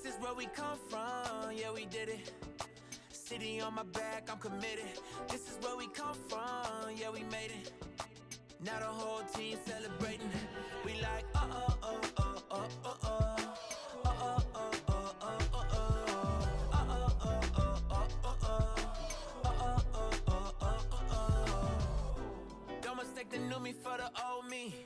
This is where we come from, yeah, we did it. City on my back, I'm committed. This is where we come from, yeah, we made it. Now the whole team celebrating. We like, Don't mistake the new me for the old me.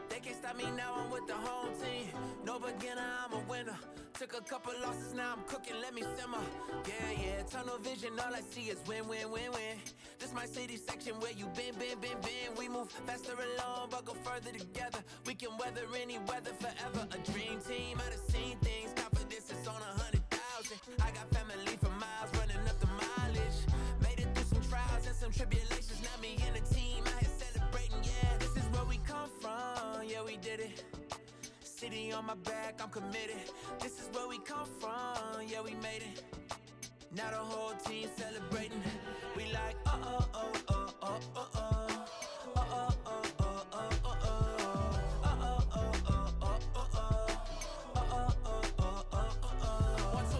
They can't stop me now, I'm with the home team. No beginner, I'm a winner. Took a couple losses, now I'm cooking, let me simmer. Yeah, tunnel vision, all I see is win, win, win, win. This my city section where you been. We move faster alone, but go further together. We can weather any weather forever. A dream team, I done seen things. Confidence is on 100,000. I got family for miles, running up the mileage. Made it through some trials and some tribulations. Now me and the team out here celebrating, yeah. This is where we come from, yeah, we did it. City on my back, I'm committed. This is where we come from, yeah, we made it. Now the whole team celebrating. We like,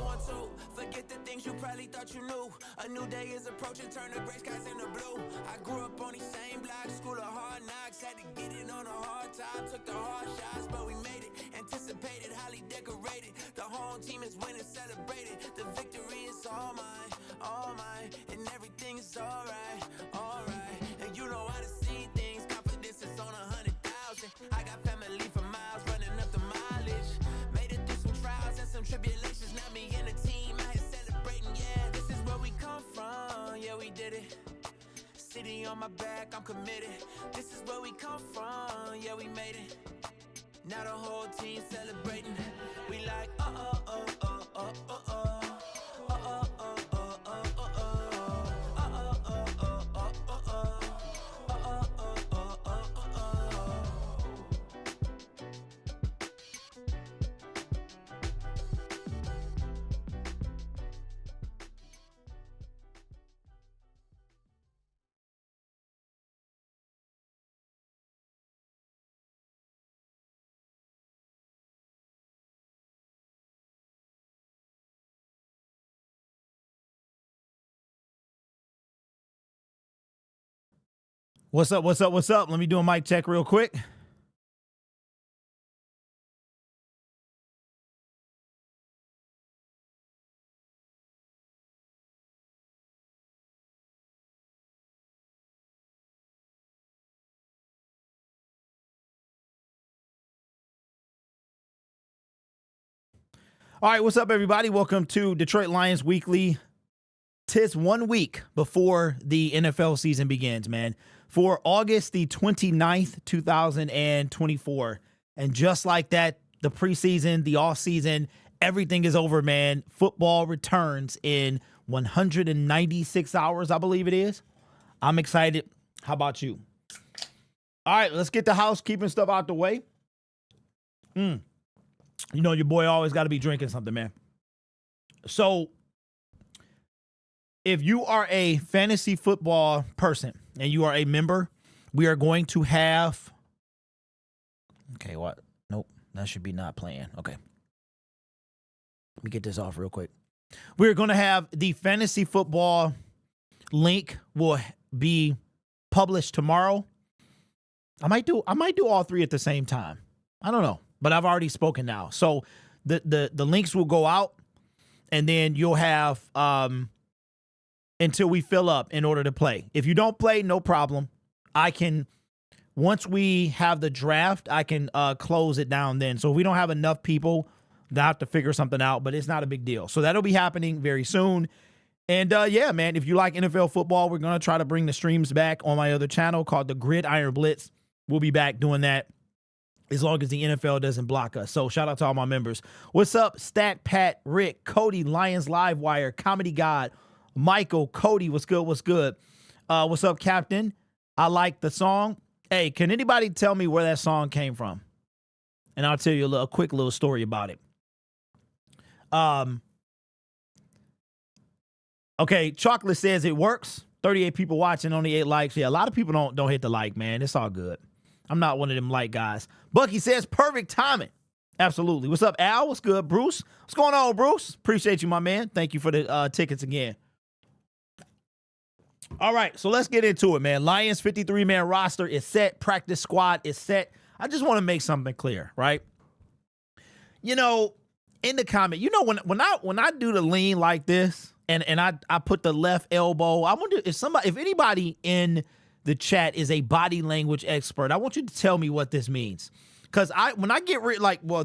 One, two. Forget the things you probably thought you knew. A new day is approaching, turn the gray skies into blue. I grew up on these same blocks, school of hard knocks. Had to get it on a hard time, took the hard shots, but we made it. Anticipated, highly decorated. The whole team is winning, celebrated. The victory is all mine, and everything is alright. And you know I done seen things, confidence is on 100,000. I got family for miles, running up the mileage. Made it through some trials and some tribulations. Now me and the team out here celebrating, yeah. This is where we come from, yeah, we did it. City on my back, I'm committed. This is where we come from, yeah, we made it. Now the whole team celebrating. We like, What's up? Let me do a mic check real quick. All right, what's up, everybody? Welcome to Detroit Lions Weekly. Tis 1 week before the NFL season begins, man. For August the 29th, 2024. And just like that, the preseason, the offseason, everything is over, man. Football returns in 196 hours, I believe it is. I'm excited. How about you? All right, let's get the housekeeping stuff out the way. You know your boy always got to be drinking something, man. So if you are a fantasy football person and you are a member, we are going to have... Okay, what? Nope, that should be not playing. Okay. Let me get this off real quick. We're going to have the fantasy football link will be published tomorrow. I might do all three at the same time. I don't know, but I've already spoken now. So the links will go out, and then you'll have until we fill up in order to play. If you don't play, no problem. I can, once we have the draft, I can close it down then. So if we don't have enough people, they'll have to figure something out, but it's not a big deal. So that'll be happening very soon. And yeah, man, if you like NFL football, we're going to try to bring the streams back on my other channel called the Gridiron Blitz. We'll be back doing that as long as the NFL doesn't block us. So shout out to all my members. What's up, Stat, Pat, Rick, Cody, Lions Live Wire, Comedy God, Michael, Cody, what's good? What's up, Captain? I like the song. Hey, can anybody tell me where that song came from? And I'll tell you a quick little story about it. Okay, Chocolate says it works. 38 people watching, only 8 likes. Yeah, a lot of people don't hit the like, man. It's all good. I'm not one of them like guys. Bucky says perfect timing. Absolutely. What's up, Al? What's good, Bruce? What's going on, Bruce? Appreciate you, my man. Thank you for the tickets again. All right, so let's get into it, man. Lions 53-man roster is set. Practice squad is set. I just want to make something clear, right? You know, in the comment, you know, when I do the lean like this and I put the left elbow, I wonder if anybody in the chat is a body language expert. I want you to tell me what this means. Because when I get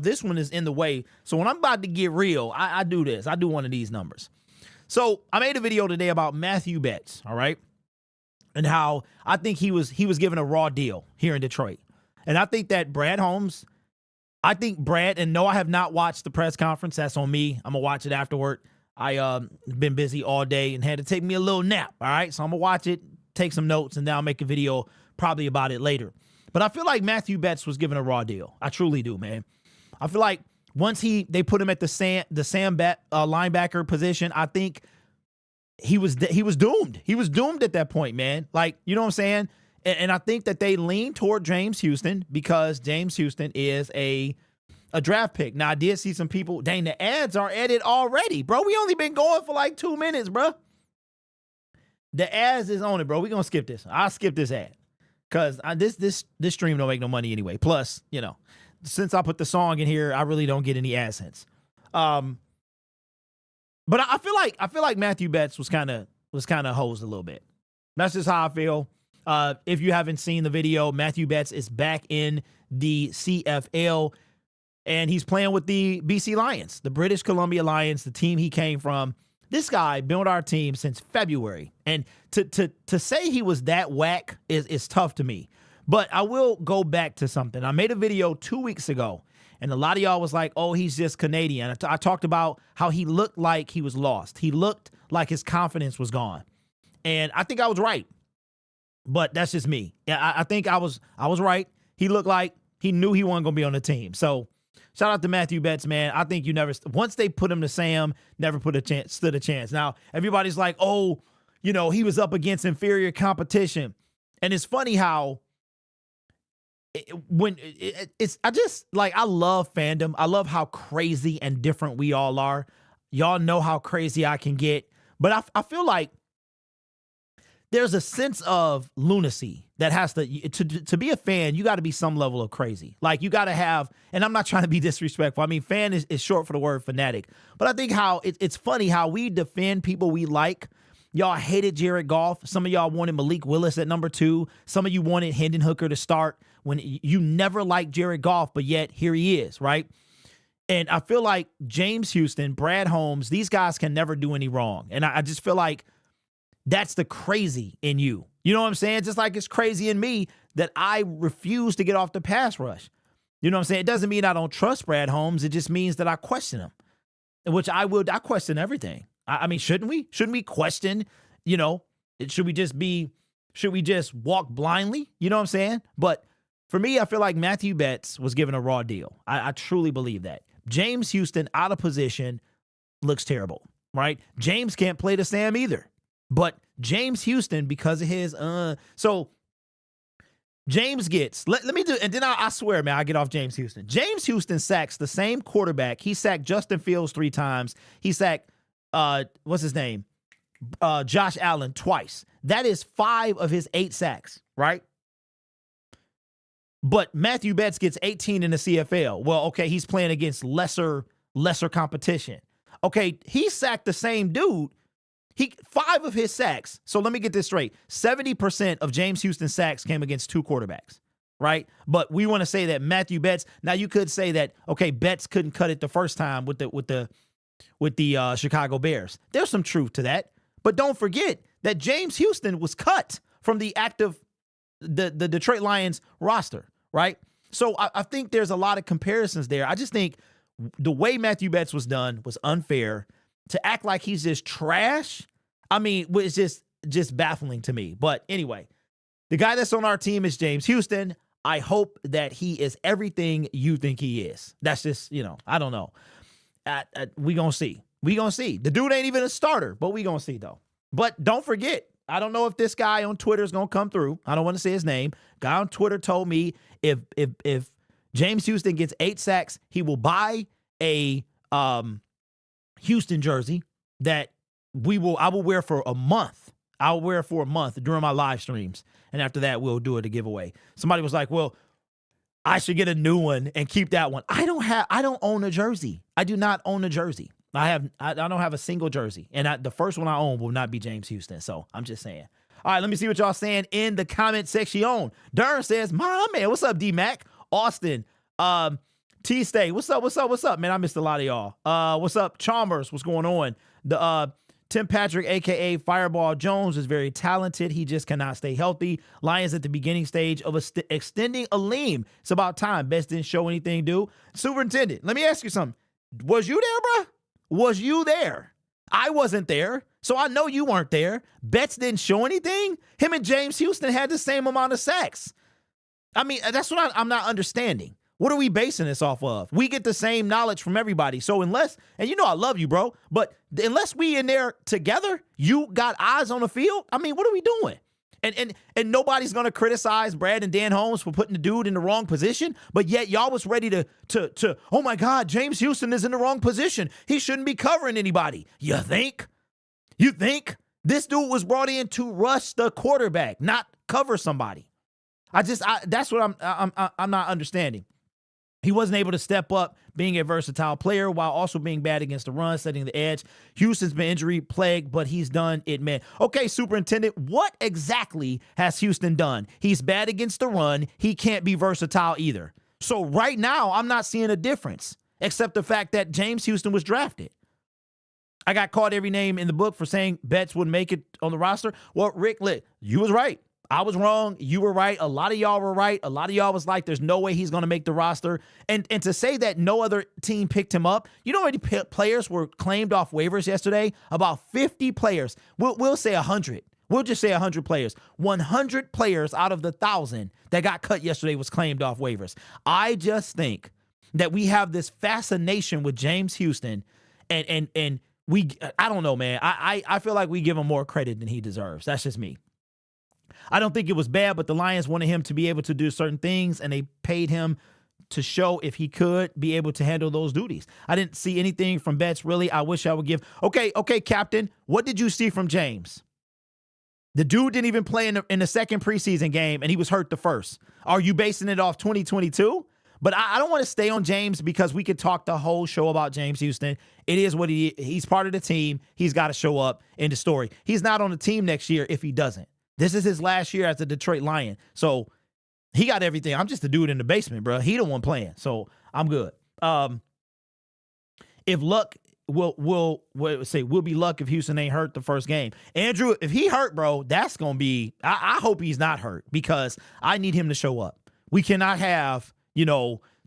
this one is in the way. So when I'm about to get real, I do this. I do one of these numbers. So I made a video today about Matthew Betts, all right? And how I think he was given a raw deal here in Detroit. And I think that Brad, and no, I have not watched the press conference. That's on me. I'm going to watch it afterward. I been busy all day and had to take me a little nap, all right? So I'm going to watch it, take some notes, and then I'll make a video probably about it later. But I feel like Matthew Betts was given a raw deal. I truly do, man. I feel like once they put him at the Sam linebacker position, I think he was doomed. He was doomed at that point, man. Like, you know what I'm saying? And I think that they lean toward James Houston because James Houston is a draft pick. Now, I did see some people, dang, the ads are added already, bro. We only been going for like 2 minutes, bro. The ads is on it, bro. We gonna skip this. I'll skip this ad. Because this stream don't make no money anyway. Plus, you know, since I put the song in here, I really don't get any AdSense. But I feel like Matthew Betts was kind of hosed a little bit. That's just how I feel. If you haven't seen the video, Matthew Betts is back in the CFL, and he's playing with the BC Lions, the British Columbia Lions, the team he came from. This guy built our team since February. And to say he was that whack is tough to me. But I will go back to something. I made a video 2 weeks ago, and a lot of y'all was like, oh, he's just Canadian. I talked about how he looked like he was lost. He looked like his confidence was gone. And I think I was right. But that's just me. I think I was right. He looked like he knew he wasn't going to be on the team. So shout out to Matthew Betts, man. I think once they put him to Sam, never stood a chance. Now, everybody's like, oh, you know, he was up against inferior competition. And it's funny how I love fandom. I love how crazy and different we all are. Y'all know how crazy I can get. But I feel like there's a sense of lunacy that has to be a fan. You got to be some level of crazy. Like, you got to have, and I'm not trying to be disrespectful. I mean, fan is short for the word fanatic. But I think how it's funny how we defend people we like. Y'all hated Jared Goff. Some of y'all wanted Malik Willis at number 2. Some of you wanted Hendon Hooker to start when you never liked Jared Goff, but yet here he is, right? And I feel like James Houston, Brad Holmes, these guys can never do any wrong. And I just feel like that's the crazy in you. You know what I'm saying? Just like it's crazy in me that I refuse to get off the pass rush. You know what I'm saying? It doesn't mean I don't trust Brad Holmes. It just means that I question him, which I question everything. I mean, shouldn't we? Shouldn't we question, you know, should we just walk blindly? You know what I'm saying? But for me, I feel like Matthew Betts was given a raw deal. I truly believe that. James Houston out of position looks terrible, right? James can't play the Sam either. But James Houston, because of his, so James gets, let me do, and then I swear, man, I get off James Houston. James Houston sacks the same quarterback. He sacked Justin Fields 3 times. He sacked, what's his name? Josh Allen twice. That is 5 of his 8 sacks, right? But Matthew Betts gets 18 in the CFL. Well, okay, he's playing against lesser competition. Okay, he sacked the same dude. 5 of his sacks. So let me get this straight. 70% of James Houston's sacks came against 2 quarterbacks, right? But we want to say that Matthew Betts. Now you could say that, okay, Betts couldn't cut it the first time with the Chicago Bears. There's some truth to that. But don't forget that James Houston was cut from the Detroit Lions roster, right? So I think there's a lot of comparisons there. I just think the way Matthew Betts was done was unfair. To act like he's just trash, I mean, it's just baffling to me. But anyway, the guy that's on our team is James Houston. I hope that he is everything you think he is. That's just, you know, I don't know. We gonna see. We gonna see. The dude ain't even a starter, but we gonna see, though. But don't forget, I don't know if this guy on Twitter is gonna come through. I don't want to say his name. Guy on Twitter told me if James Houston gets 8 sacks. He will buy a Houston jersey that I will wear for a month. I'll wear it for a month during my live streams. And after that, we'll do it a giveaway. Somebody was like, well, I should get a new one and keep that one. I don't own a jersey. I do not own a jersey. I don't have a single jersey. And the first one I own will not be James Houston. So I'm just saying. All right, let me see what y'all saying in the comment section. Durn says, my man, what's up, D-Mac? Austin, T-Stay, what's up, man? I missed a lot of y'all. What's up, Chalmers? What's going on? The Tim Patrick, a.k.a. Fireball Jones, is very talented. He just cannot stay healthy. Lions at the beginning stage of extending a lean. It's about time. Best didn't show anything, dude. Superintendent, let me ask you something. Was you there, bro? Was you there? I wasn't there, so I know you weren't there. Betts didn't show anything. Him and James Houston had the same amount of sacks. I mean, that's what I'm not understanding. What are we basing this off of? We get the same knowledge from everybody. So unless, and you know I love you, bro, but unless we in there together, you got eyes on the field, I mean, what are we doing? And nobody's going to criticize Brad and Dan Holmes for putting the dude in the wrong position, but yet y'all was ready to oh my God, James Houston is in the wrong position. He shouldn't be covering anybody. You think? You think? This dude was brought in to rush the quarterback, not cover somebody. That's what I'm not understanding. He wasn't able to step up being a versatile player while also being bad against the run, setting the edge. Houston's been injury plagued, but he's done it, man. Okay, Superintendent, what exactly has Houston done? He's bad against the run. He can't be versatile either. So right now, I'm not seeing a difference, except the fact that James Houston was drafted. I got called every name in the book for saying Betts wouldn't make it on the roster. Well, Rick, you was right. I was wrong. You were right. A lot of y'all were right. A lot of y'all was like, there's no way he's going to make the roster. And to say that no other team picked him up, you know how many players were claimed off waivers yesterday? About 50 players. We'll say 100. We'll just say 100 players. 100 players out of the 1,000 that got cut yesterday was claimed off waivers. I just think that we have this fascination with James Houston and I don't know, man. I feel like we give him more credit than he deserves. That's just me. I don't think it was bad, but the Lions wanted him to be able to do certain things, and they paid him to show if he could be able to handle those duties. I didn't see anything from Betts, really. I wish I would give. Okay, Captain, what did you see from James? The dude didn't even play in the second preseason game, and he was hurt the first. Are you basing it off 2022? But I don't want to stay on James because we could talk the whole show about James Houston. It is what he's part of the team. He's got to show up in the story. He's not on the team next year if he doesn't. This is his last year as a Detroit Lion. So he got everything. I'm just a dude in the basement, bro. He the one playing. So I'm good. If luck will be luck if Houston ain't hurt the first game. Andrew, if he hurt, bro, that's going to be, I hope he's not hurt because I need him to show up. We cannot have,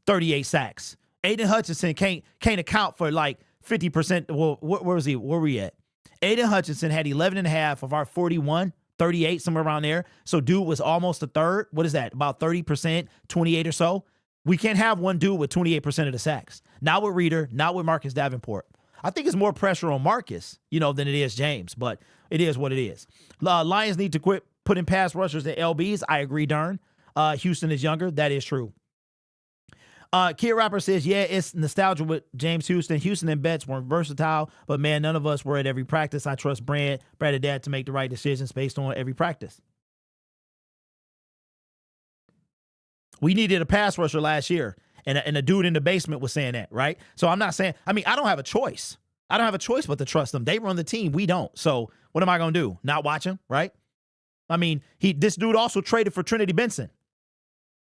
38 sacks. Aiden Hutchinson can't account for like 50%. Well, where was he? Where were we at? Aiden Hutchinson had 11 and a half of our 41, 38, somewhere around there. So dude was almost a third. What is that? About 30%, 28 or so. We can't have one dude with 28% of the sacks. Not with Reader, not with Marcus Davenport. I think it's more pressure on Marcus, than it is James, but it is what it is. Lions need to quit putting pass rushers at LBs. I agree, Dern. Houston is younger. That is true. Kid Rapper says, yeah, it's nostalgia with James Houston. Houston and Betts weren't versatile, but man, none of us were at every practice. I trust Brad and Dad to make the right decisions based on every practice. We needed a pass rusher last year, and a dude in the basement was saying that, right? So I'm not saying, I don't have a choice. I don't have a choice but to trust them. They run the team. We don't. So what am I going to do? Not watch him, right? This dude also traded for Trinity Benson.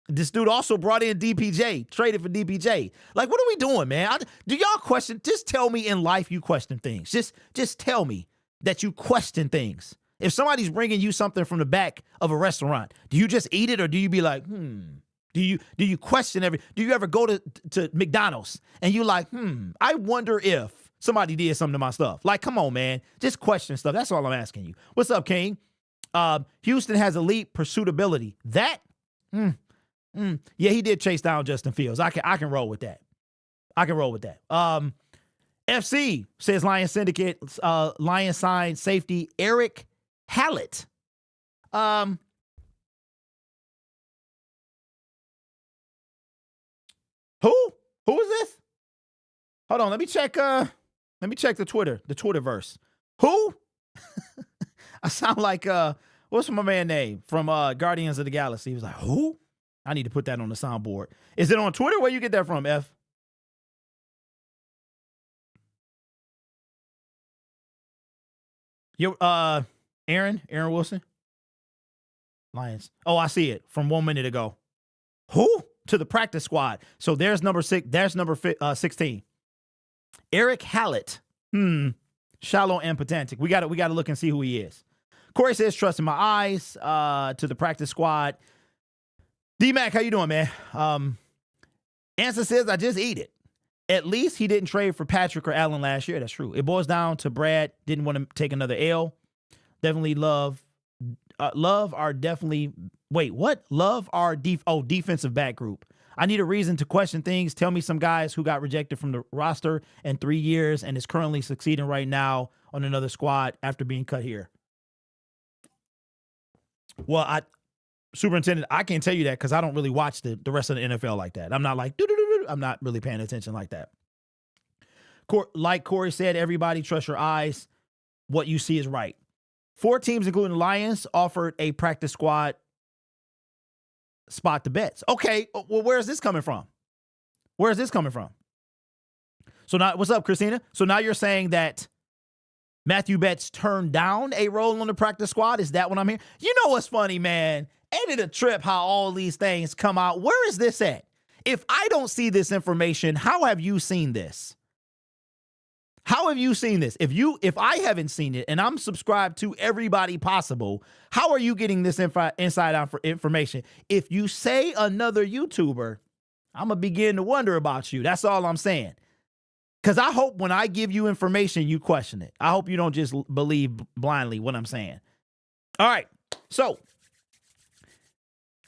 This dude also brought in DPJ, traded for DPJ. Like, what are we doing, man? Do y'all question? Just tell me in life you question things. Just tell me that you question things. If somebody's bringing you something from the back of a restaurant, do you just eat it or do you be like, Do you question do you ever go to McDonald's and you like, I wonder if somebody did something to my stuff? Like, come on, man. Just question stuff. That's all I'm asking you. What's up, King? Houston has elite pursuitability. That, yeah, he did chase down Justin Fields. I can roll with that. FC says Lions Syndicate, Lions signed safety Eric Hallett. Who? Who is this? Hold on. Let me check the Twitterverse. Who? I sound like, what's my man name from Guardians of the Galaxy? He was like, who? I need to put that on the soundboard. Is it on Twitter? Where you get that from, F? Yo, Aaron Wilson? Lions. Oh, I see it from 1 minute ago. Who? To the practice squad. So there's number 6. There's number 16. Eric Hallett. Shallow and pedantic. We got to look and see who he is. Corey says, trust in my eyes. To the practice squad. D-Mac, how you doing, man? Answer says, I just eat it. At least he didn't trade for Patrick or Allen last year. That's true. It boils down to Brad didn't want to take another L. Definitely love our definitely. Wait, what? Love our defensive back group. I need a reason to question things. Tell me some guys who got rejected from the roster in 3 years and is currently succeeding right now on another squad after being cut here. Well, Superintendent, I can't tell you that because I don't really watch the rest of the NFL like that. I'm not like, I'm not really paying attention like that. Like Corey said, everybody trust your eyes. What you see is right. 4 teams, including the Lions, offered a practice squad spot to bets. Okay, well, where is this coming from? Where is this coming from? So now, what's up, Christina? So now you're saying that Matthew Betts turned down a role on the practice squad? Is that what I'm hearing? You know what's funny, man? Ain't it a trip how all these things come out? Where is this at? If I don't see this information, how have you seen this? How have you seen this? If I haven't seen it and I'm subscribed to everybody possible, how are you getting this inside out for information? If you say another YouTuber, I'm going to begin to wonder about you. That's all I'm saying. Because I hope when I give you information, you question it. I hope you don't just believe blindly what I'm saying. All right. So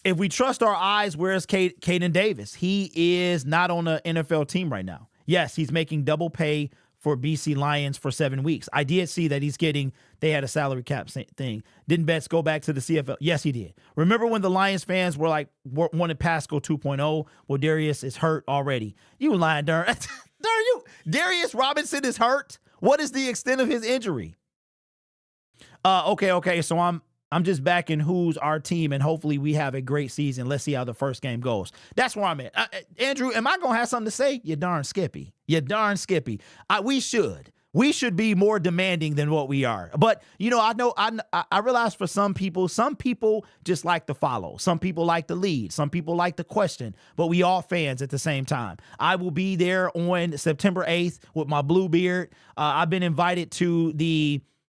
if we trust our eyes, where's Caden Davis? He is not on an NFL team right now. Yes, he's making double pay for BC Lions for 7 weeks. I did see that they had a salary cap thing. Didn't Betts go back to the CFL? Yes, he did. Remember when the Lions fans were like, wanted Pascal 2.0? Well, Darius is hurt already. You lying, darn you. Darius Robinson is hurt? What is the extent of his injury? Okay. So I'm just backing who's our team, and hopefully we have a great season. Let's see how the first game goes. That's where I'm at. Andrew, am I going to have something to say? You darn Skippy. We should be more demanding than what we are. But, I realize for some people just like to follow. Some people like to lead. Some people like to question. But we all fans at the same time. I will be there on September 8th with my blue beard. I've been invited to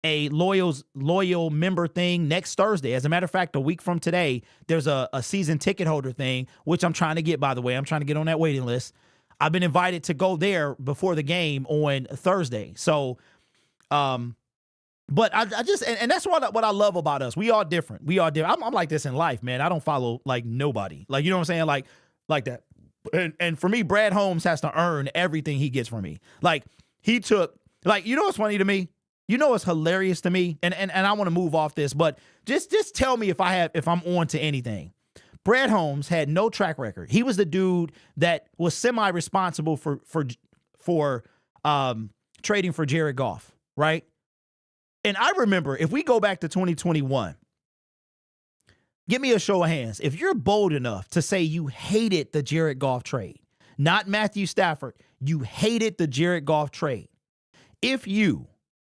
a loyal member thing next Thursday. As a matter of fact, a week from today, there's a season ticket holder thing, which I'm trying to get, by the way. I'm trying to get on that waiting list. I've been invited to go there before the game on Thursday. So, but I just, and that's what I love about us. We all different. I'm like this in life, man. I don't follow like nobody. Like, you know what I'm saying? Like that. And for me, Brad Holmes has to earn everything he gets from me. Like he took, like, you know what's funny to me? You know what's hilarious to me? And I want to move off this, but just tell me if I'm on to anything. Brad Holmes had no track record. He was the dude that was semi-responsible for trading for Jared Goff, right? And I remember, if we go back to 2021, give me a show of hands. If you're bold enough to say you hated the Jared Goff trade, not Matthew Stafford, you hated the Jared Goff trade. If you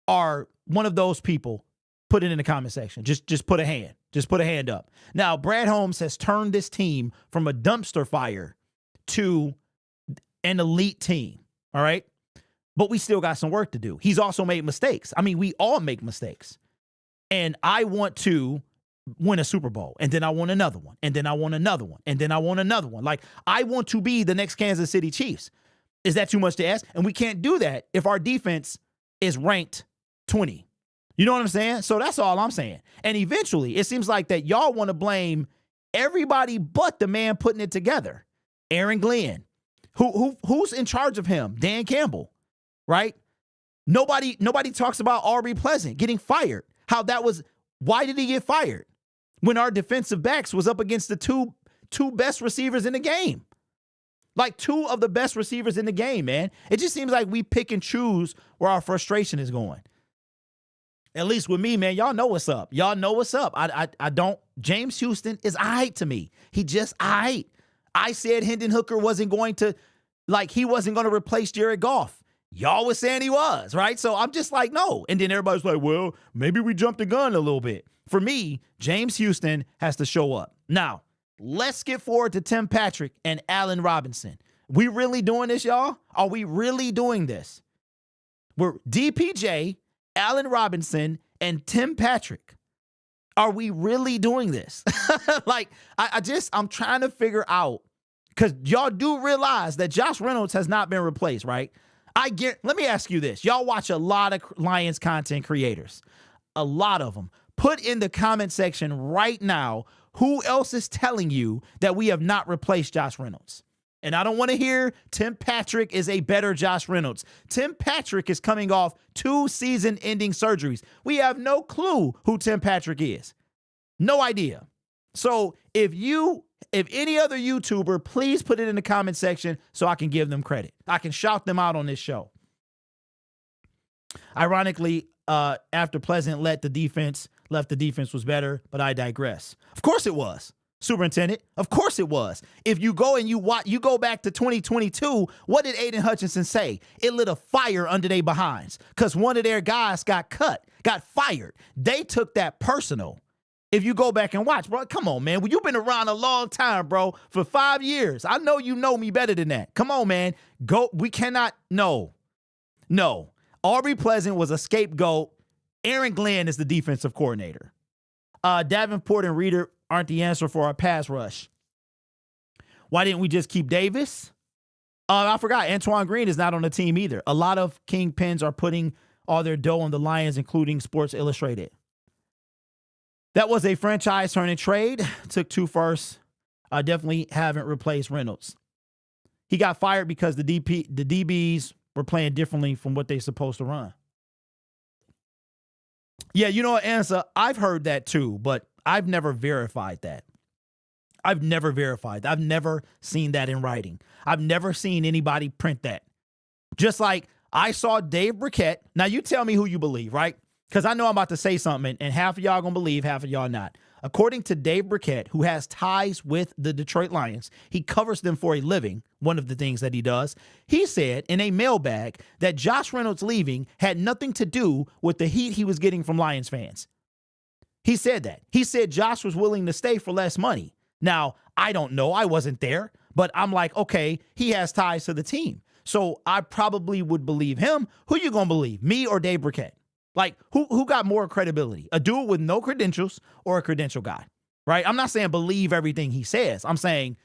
are one of those people, put it in the comment section. Just put a hand. Just put a hand up. Now, Brad Holmes has turned this team from a dumpster fire to an elite team, all right? But we still got some work to do. He's also made mistakes. I mean, we all make mistakes. And I want to win a Super Bowl, and then I want another one, and then I want another one, and then I want another one. Like, I want to be the next Kansas City Chiefs. Is that too much to ask? And we can't do that if our defense is ranked 20. You know what I'm saying? So that's all I'm saying. And eventually, it seems like that y'all want to blame everybody but the man putting it together, Aaron Glenn. Who's in charge of him? Dan Campbell, right? Nobody talks about Aubrey Pleasant getting fired. Why did he get fired when our defensive backs was up against the two best receivers in the game? Like 2 of the best receivers in the game, man. It just seems like we pick and choose where our frustration is going. At least with me, man, y'all know what's up. Y'all know what's up. I don't. James Houston is aight to me. He just aight. I said Hendon Hooker wasn't going to, he wasn't going to replace Jared Goff. Y'all was saying he was, right? So I'm just like, no. And then everybody's like, well, maybe we jumped the gun a little bit. For me, James Houston has to show up. Now, let's get forward to Tim Patrick and Allen Robinson. We really doing this, y'all? Are we really doing this? We're DPJ, Allen Robinson, and Tim Patrick. Are we really doing this? I'm trying to figure out, because y'all do realize that Josh Reynolds has not been replaced, right? Let me ask you this. Y'all watch a lot of Lions content creators, a lot of them. Put in the comment section right now who else is telling you that we have not replaced Josh Reynolds. And I don't want to hear Tim Patrick is a better Josh Reynolds. Tim Patrick is coming off 2 season-ending surgeries. We have no clue who Tim Patrick is. No idea. So if any other YouTuber, please put it in the comment section so I can give them credit. I can shout them out on this show. Ironically, after Pleasant left, the defense was better, but I digress. Of course it was. Superintendent, of course it was. If you go and you go back to 2022, what did Aiden Hutchinson say? It lit a fire under their behinds because one of their guys got fired. They took that personal. If you go back and watch, bro, come on, man. Well, you've been around a long time, bro, for 5 years. I know you know me better than that. Come on, man. We cannot, no. Aubrey Pleasant was a scapegoat. Aaron Glenn is the defensive coordinator. Davenport and Reeder aren't the answer for our pass rush. Why didn't we just keep Davis? I forgot. Antoine Green is not on the team either. A lot of kingpins are putting all their dough on the Lions, including Sports Illustrated. That was a franchise-turning trade. Took 2 firsts. I definitely haven't replaced Reynolds. He got fired because the DBs were playing differently from what they're supposed to run. Yeah, you know what, Ansa? I've heard that too, but I've never verified that. I've never seen that in writing. I've never seen anybody print that. Just like I saw Dave Burkett. Now, you tell me who you believe, right? Because I know I'm about to say something, and half of y'all going to believe, half of y'all not. According to Dave Burkett, who has ties with the Detroit Lions, he covers them for a living, one of the things that he does. He said in a mailbag that Josh Reynolds leaving had nothing to do with the heat he was getting from Lions fans. He said that. He said Josh was willing to stay for less money. Now, I don't know. I wasn't there. But I'm like, okay, he has ties to the team. So I probably would believe him. Who you going to believe, me or Dave Burkett? Like, who got more credibility? A dude with no credentials or a credential guy, right? I'm not saying believe everything he says. I'm saying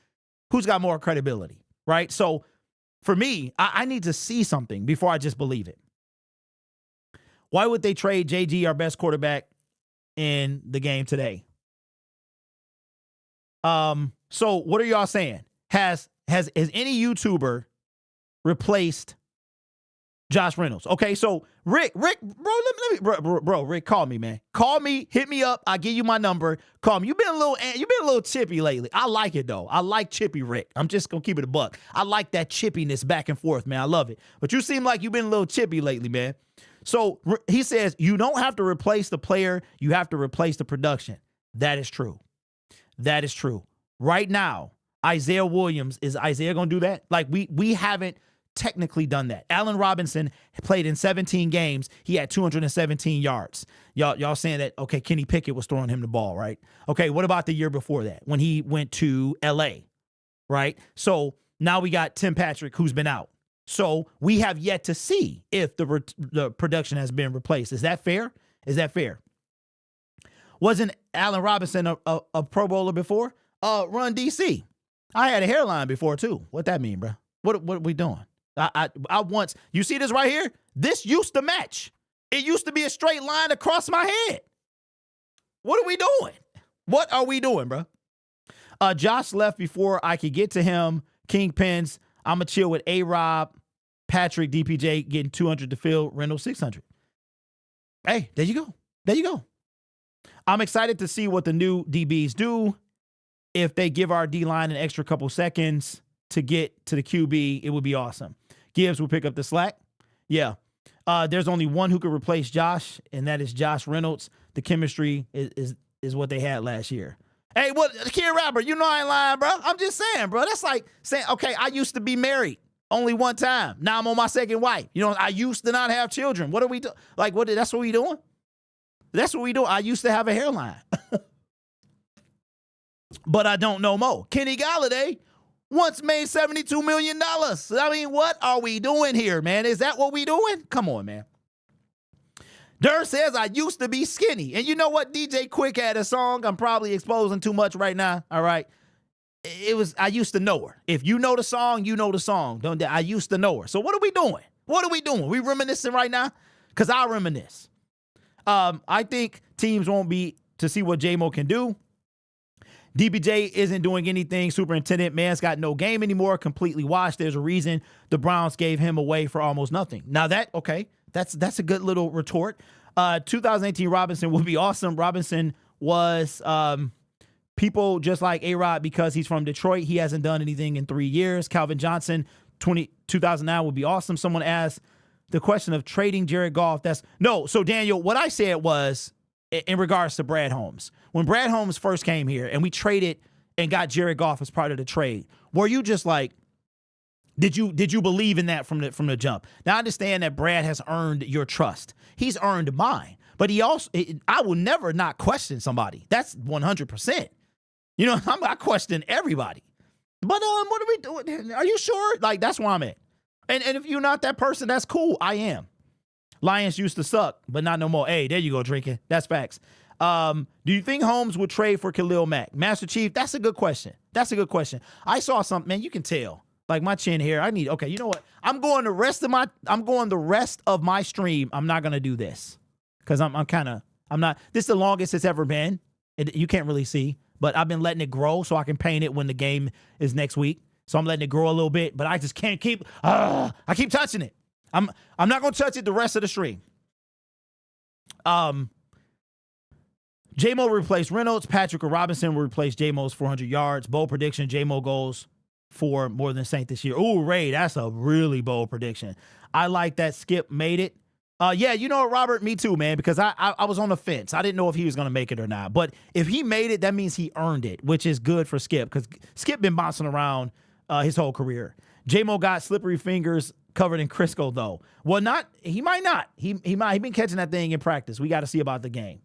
who's got more credibility, right? So for me, I need to see something before I just believe it. Why would they trade JG, our best quarterback, in the game today? So what are y'all saying? Has any YouTuber replaced Josh Reynolds? Okay, so Rick, bro, Rick, call me, man. Call me, hit me up. I'll give you my number. Call me. You've been a little chippy lately. I like it though. I like chippy Rick. I'm just gonna keep it a buck. I like that chippiness back and forth, man. I love it. But you seem like you've been a little chippy lately, man. So he says you don't have to replace the player. You have to replace the production. That is true. That is true. Right now, Isaiah Williams, is Isaiah gonna do that? Like we haven't technically done that. Allen Robinson played in 17 games. He had 217 yards. Y'all saying that, okay, Kenny Pickett was throwing him the ball, right? Okay, what about the year before that when he went to L.A., right? So now we got Tim Patrick, who's been out. So we have yet to see if the production has been replaced. Is that fair? Is that fair? Wasn't Allen Robinson a Pro Bowler before? Run DC. I had a hairline before too. What that mean, bro? What are we doing? I once, you see this right here? This used to match. It used to be a straight line across my head. What are we doing? What are we doing, bro? Josh left before I could get to him. Kingpins. I'm going to chill with A-Rob, Patrick, DPJ getting 200 to fill, Reynolds 600. Hey, there you go. There you go. I'm excited to see what the new DBs do. If they give our D-line an extra couple seconds, to get to the QB, it would be awesome. Gibbs will pick up the slack. Yeah. There's only one who could replace Josh, and that is Josh Reynolds. The chemistry is what they had last year. Hey, what, Kid Rapper, you know I ain't lying, bro. I'm just saying, bro. That's like saying, okay, I used to be married only one time. Now I'm on my second wife. You know, I used to not have children. What are we doing? Like, that's what we doing? That's what we do. I used to have a hairline. But I don't know more. Kenny Galladay once made $72 million. I mean, what are we doing here, man? Is that what we doing? Come on, man. Durr says, I used to be skinny. And you know what? DJ Quick had a song. I'm probably exposing too much right now. All right. I used to know her. If you know the song, you know the song. I used to know her. So what are we doing? What are we doing? We reminiscing right now? Because I reminisce. I think teams won't be to see what Jamo can do. DBJ isn't doing anything. Superintendent Man's got no game anymore. Completely washed. There's a reason the Browns gave him away for almost nothing. Now that's a good little retort. 2018 Robinson would be awesome. Robinson was people just like A-Rod because he's from Detroit. He hasn't done anything in 3 years. Calvin Johnson, 2009 would be awesome. Someone asked the question of trading Jared Goff. So Daniel, what I said was in regards to Brad Holmes. When Brad Holmes first came here and we traded and got Jared Goff as part of the trade, were you just like, did you believe in that from the jump? Now I understand that Brad has earned your trust. He's earned mine. But I will never not question somebody. That's 100%. You know, I question everybody. But what are we doing? Are you sure? Like, that's where I'm at. And if you're not that person, that's cool. I am. Lions used to suck, but not no more. Hey, there you go, drinking. That's facts. Do you think Holmes would trade for Khalil Mack? Master Chief, that's a good question. I saw something, man, you can tell. Like my chin here, okay, you know what? I'm going the rest of my stream. I'm not going to do this because I'm not, this is the longest it's ever been. You can't really see, but I've been letting it grow so I can paint it when the game is next week. So I'm letting it grow a little bit, but I just can't I keep touching it. I'm not going to touch it the rest of the stream. Jamo replaced Reynolds. Patrick or Robinson will replace Jamo's 400 yards. Bold prediction, Jamo goes for more than Saint this year. Ooh, Ray, that's a really bold prediction. I like that Skip made it. Yeah, you know what, Robert? Me too, man, because I was on the fence. I didn't know if he was going to make it or not. But if he made it, that means he earned it, which is good for Skip because Skip been bouncing around his whole career. Jamo got slippery fingers covered in Crisco, though. Well, he might not. He been catching that thing in practice. We got to see about the game.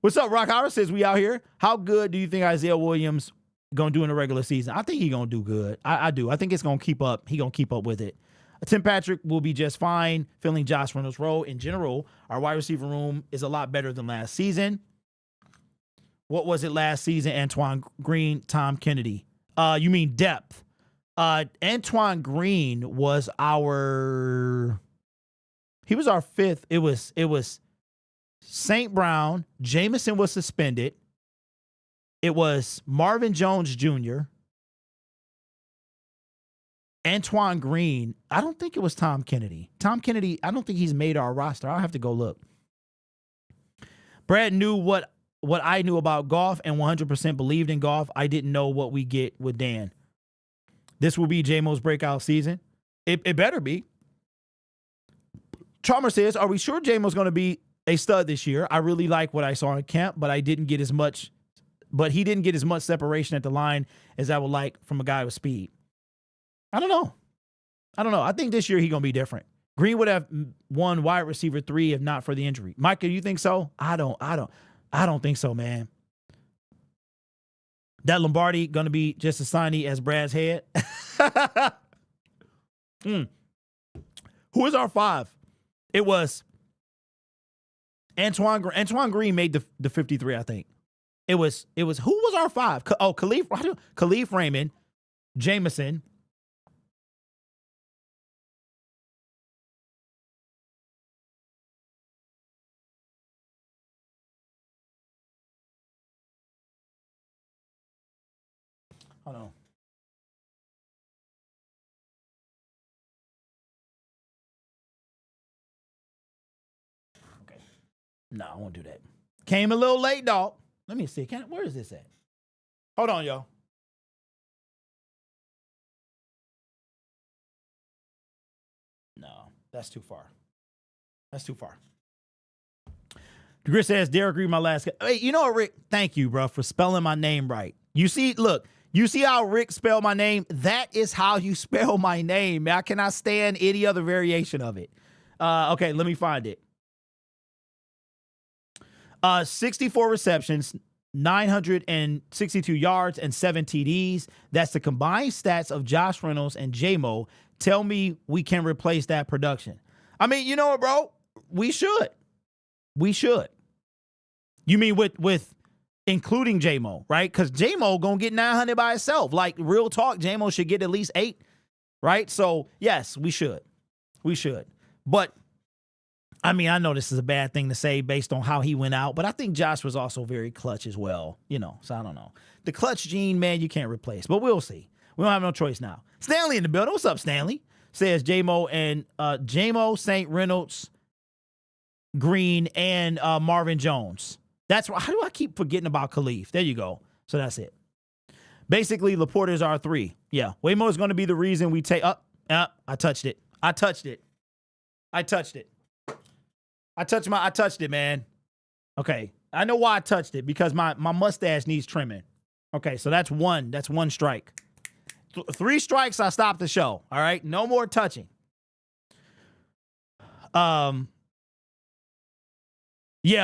What's up, Rock Howard says we out here. How good do you think Isaiah Williams going to do in the regular season? I think he's going to do good. I do. I think it's going to keep up. He going to keep up with it. Tim Patrick will be just fine filling Josh Reynolds' role. In general, our wide receiver room is a lot better than last season. What was it last season? Antoine Green, Tom Kennedy. You mean depth. Antoine Green was our fifth. It was St. Brown. Jameson was suspended. It was Marvin Jones Jr., Antoine Green. I don't think it was Tom Kennedy. Tom Kennedy, I don't think he's made our roster. I'll have to go look. Brad knew what I knew about Goff and 100% believed in Goff. I didn't know what we get with Dan. This will be Jamo's breakout season. It better be. Chalmers says, are we sure Jamo's going to be a stud this year? I really like what I saw in camp, but he didn't get as much separation at the line as I would like from a guy with speed. I don't know. I think this year he's going to be different. Green would have won wide receiver 3 if not for the injury. Micah, you think so? I don't think so, man. That Lombardi going to be just as shiny as Brad's head. Who is our 5? It was Antoine Green made the 53, I think. It was who was our 5? Khalif Raymond, Jameson. Hold on. Okay. No, I won't do that. Came a little late, dog. Let me see. Where is this at? Hold on, y'all. No, that's too far. That's too far. Grit says, Derek, read my last. Hey, you know what, Rick? Thank you, bro, for spelling my name right. You see, look, you see how Rick spelled my name? That is how you spell my name, man. I cannot stand any other variation of it. Okay, let me find it. 64 receptions, 962 yards, and 7 TDs. That's the combined stats of Josh Reynolds and Jamo. Tell me we can replace that production. I mean, you know what, bro? We should. We should. You mean with including Jamo, right? Because Jamo gonna get 900 by itself. Like, real talk, Jamo should get at least 8, right? So, yes, we should. We should. But, I mean, I know this is a bad thing to say based on how he went out, but I think Josh was also very clutch as well, you know, so I don't know. The clutch gene, man, you can't replace, but we'll see. We don't have no choice now. Stanley in the building. What's up, Stanley? Says Jamo and Jamo, St. Reynolds, Green, and Marvin Jones. That's why. How do I keep forgetting about Khalif? There you go. So that's it. Basically, Laporta's R3. Yeah, Waymo is going to be the reason we take up. I touched it. I touched it. I touched it. I touched it, man. Okay, I know why I touched it, because my mustache needs trimming. Okay, so that's one. That's one strike. 3 strikes, I stop the show. All right, no more touching. Yeah,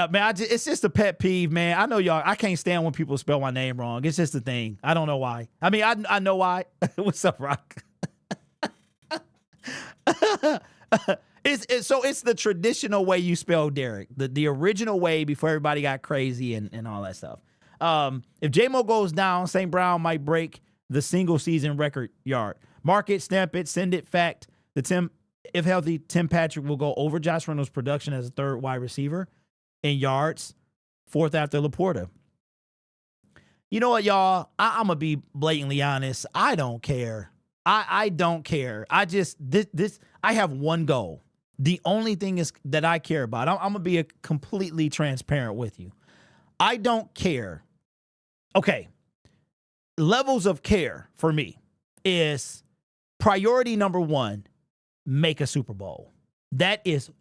man, it's just a pet peeve, man. I know y'all, I can't stand when people spell my name wrong. It's just a thing. I don't know why. I mean, I know why. What's up, Rock? It's the traditional way you spell Derek, the original way before everybody got crazy and all that stuff. If Jamo goes down, St. Brown might break the single season record yard. Mark it, stamp it, send it. Fact, if healthy, Tim Patrick will go over Josh Reynolds' production as a third wide receiver in yards, 4th after Laporta. You know what, y'all? I'm gonna be blatantly honest. I don't care. I don't care. I just I have one goal. The only thing is that I care about. I'm gonna be completely transparent with you. I don't care. Okay. Levels of care for me is priority number 1, make a Super Bowl. That is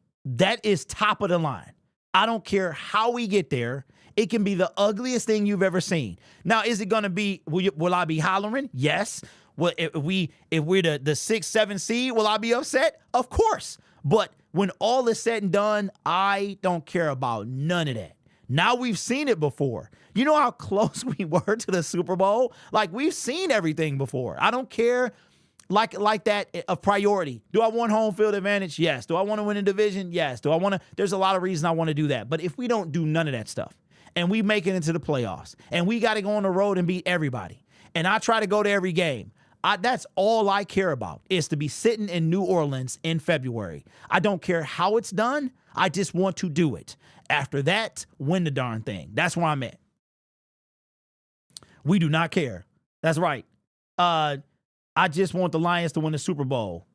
top of the line. I don't care how we get there. It can be the ugliest thing you've ever seen. Now, is it going to be, will I be hollering? Yes. Well, if we're the 6, 7 seed, will I be upset? Of course. But when all is said and done, I don't care about none of that. Now we've seen it before. You know how close we were to the Super Bowl? Like, we've seen everything before. I don't care like that of priority. Do I want home field advantage? Yes. Do I want to win a division? Yes. Do I want to? There's a lot of reasons I want to do that. But if we don't do none of that stuff and we make it into the playoffs and we got to go on the road and beat everybody, and I try to go to every game, that's all I care about, is to be sitting in New Orleans in February. I don't care how it's done. I just want to do it. After that, win the darn thing. That's where I'm at. We do not care. That's right. I just want the Lions to win the Super Bowl.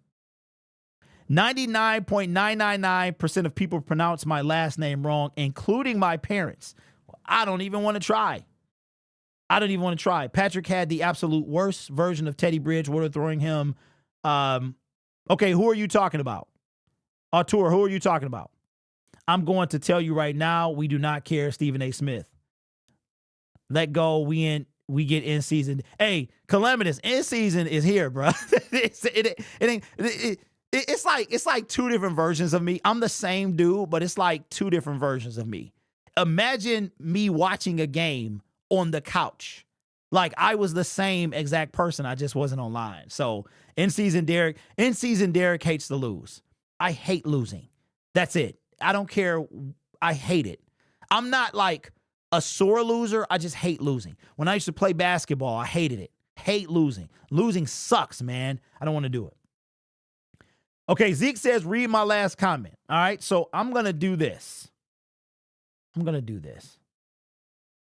99.999% of people pronounce my last name wrong, including my parents. I don't even want to try. Patrick had the absolute worst version of Teddy Bridgewater, throwing him. Okay, who are you talking about? Artur, who are you talking about? I'm going to tell you right now, we do not care, Stephen A. Smith. Let go. We get in season. Hey, Calamitous, in season is here, bro. It's like 2 different versions of me. I'm the same dude, but it's like 2 different versions of me. Imagine me watching a game on the couch. Like, I was the same exact person. I just wasn't online. So in season Derek hates to lose. I hate losing. That's it. I don't care. I hate it. I'm not like a sore loser. I just hate losing. When I used to play basketball, I hated it. Hate losing. Losing sucks, man. I don't want to do it. Okay, Zeke says, read my last comment. All right, so I'm going to do this.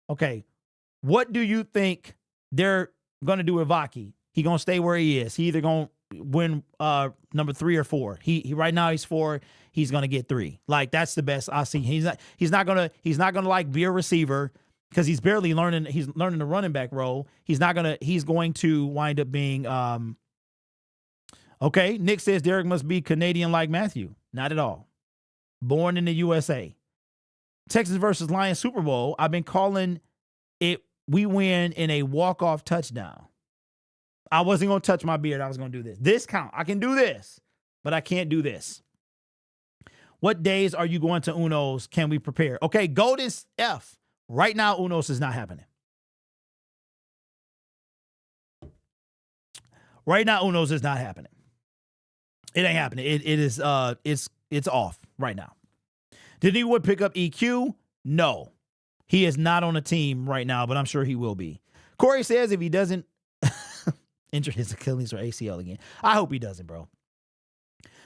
Okay, what do you think they're going to do with Vaki? He going to stay where he is. He either going to win number 3 or 4. He right now he's 4. He's going to get 3. Like, that's the best I see. He's not going to like be a receiver, because he's barely learning. He's learning the running back role. He's going to wind up being Okay, Nick says Derek must be Canadian like Matthew. Not at all. Born in the USA. Texas versus Lions Super Bowl. I've been calling it we win in a walk-off touchdown. I wasn't going to touch my beard. I was going to do this. This count. I can do this, but I can't do this. What days are you going to Uno's? Can we prepare? Okay, Golden F. Right now, Uno's is not happening. Right now, Uno's is not happening. It ain't happening. It's off right now. Did anyone pick up EQ? No. He is not on a team right now, but I'm sure he will be. Corey says if he doesn't injure his Achilles or ACL again. I hope he doesn't, bro.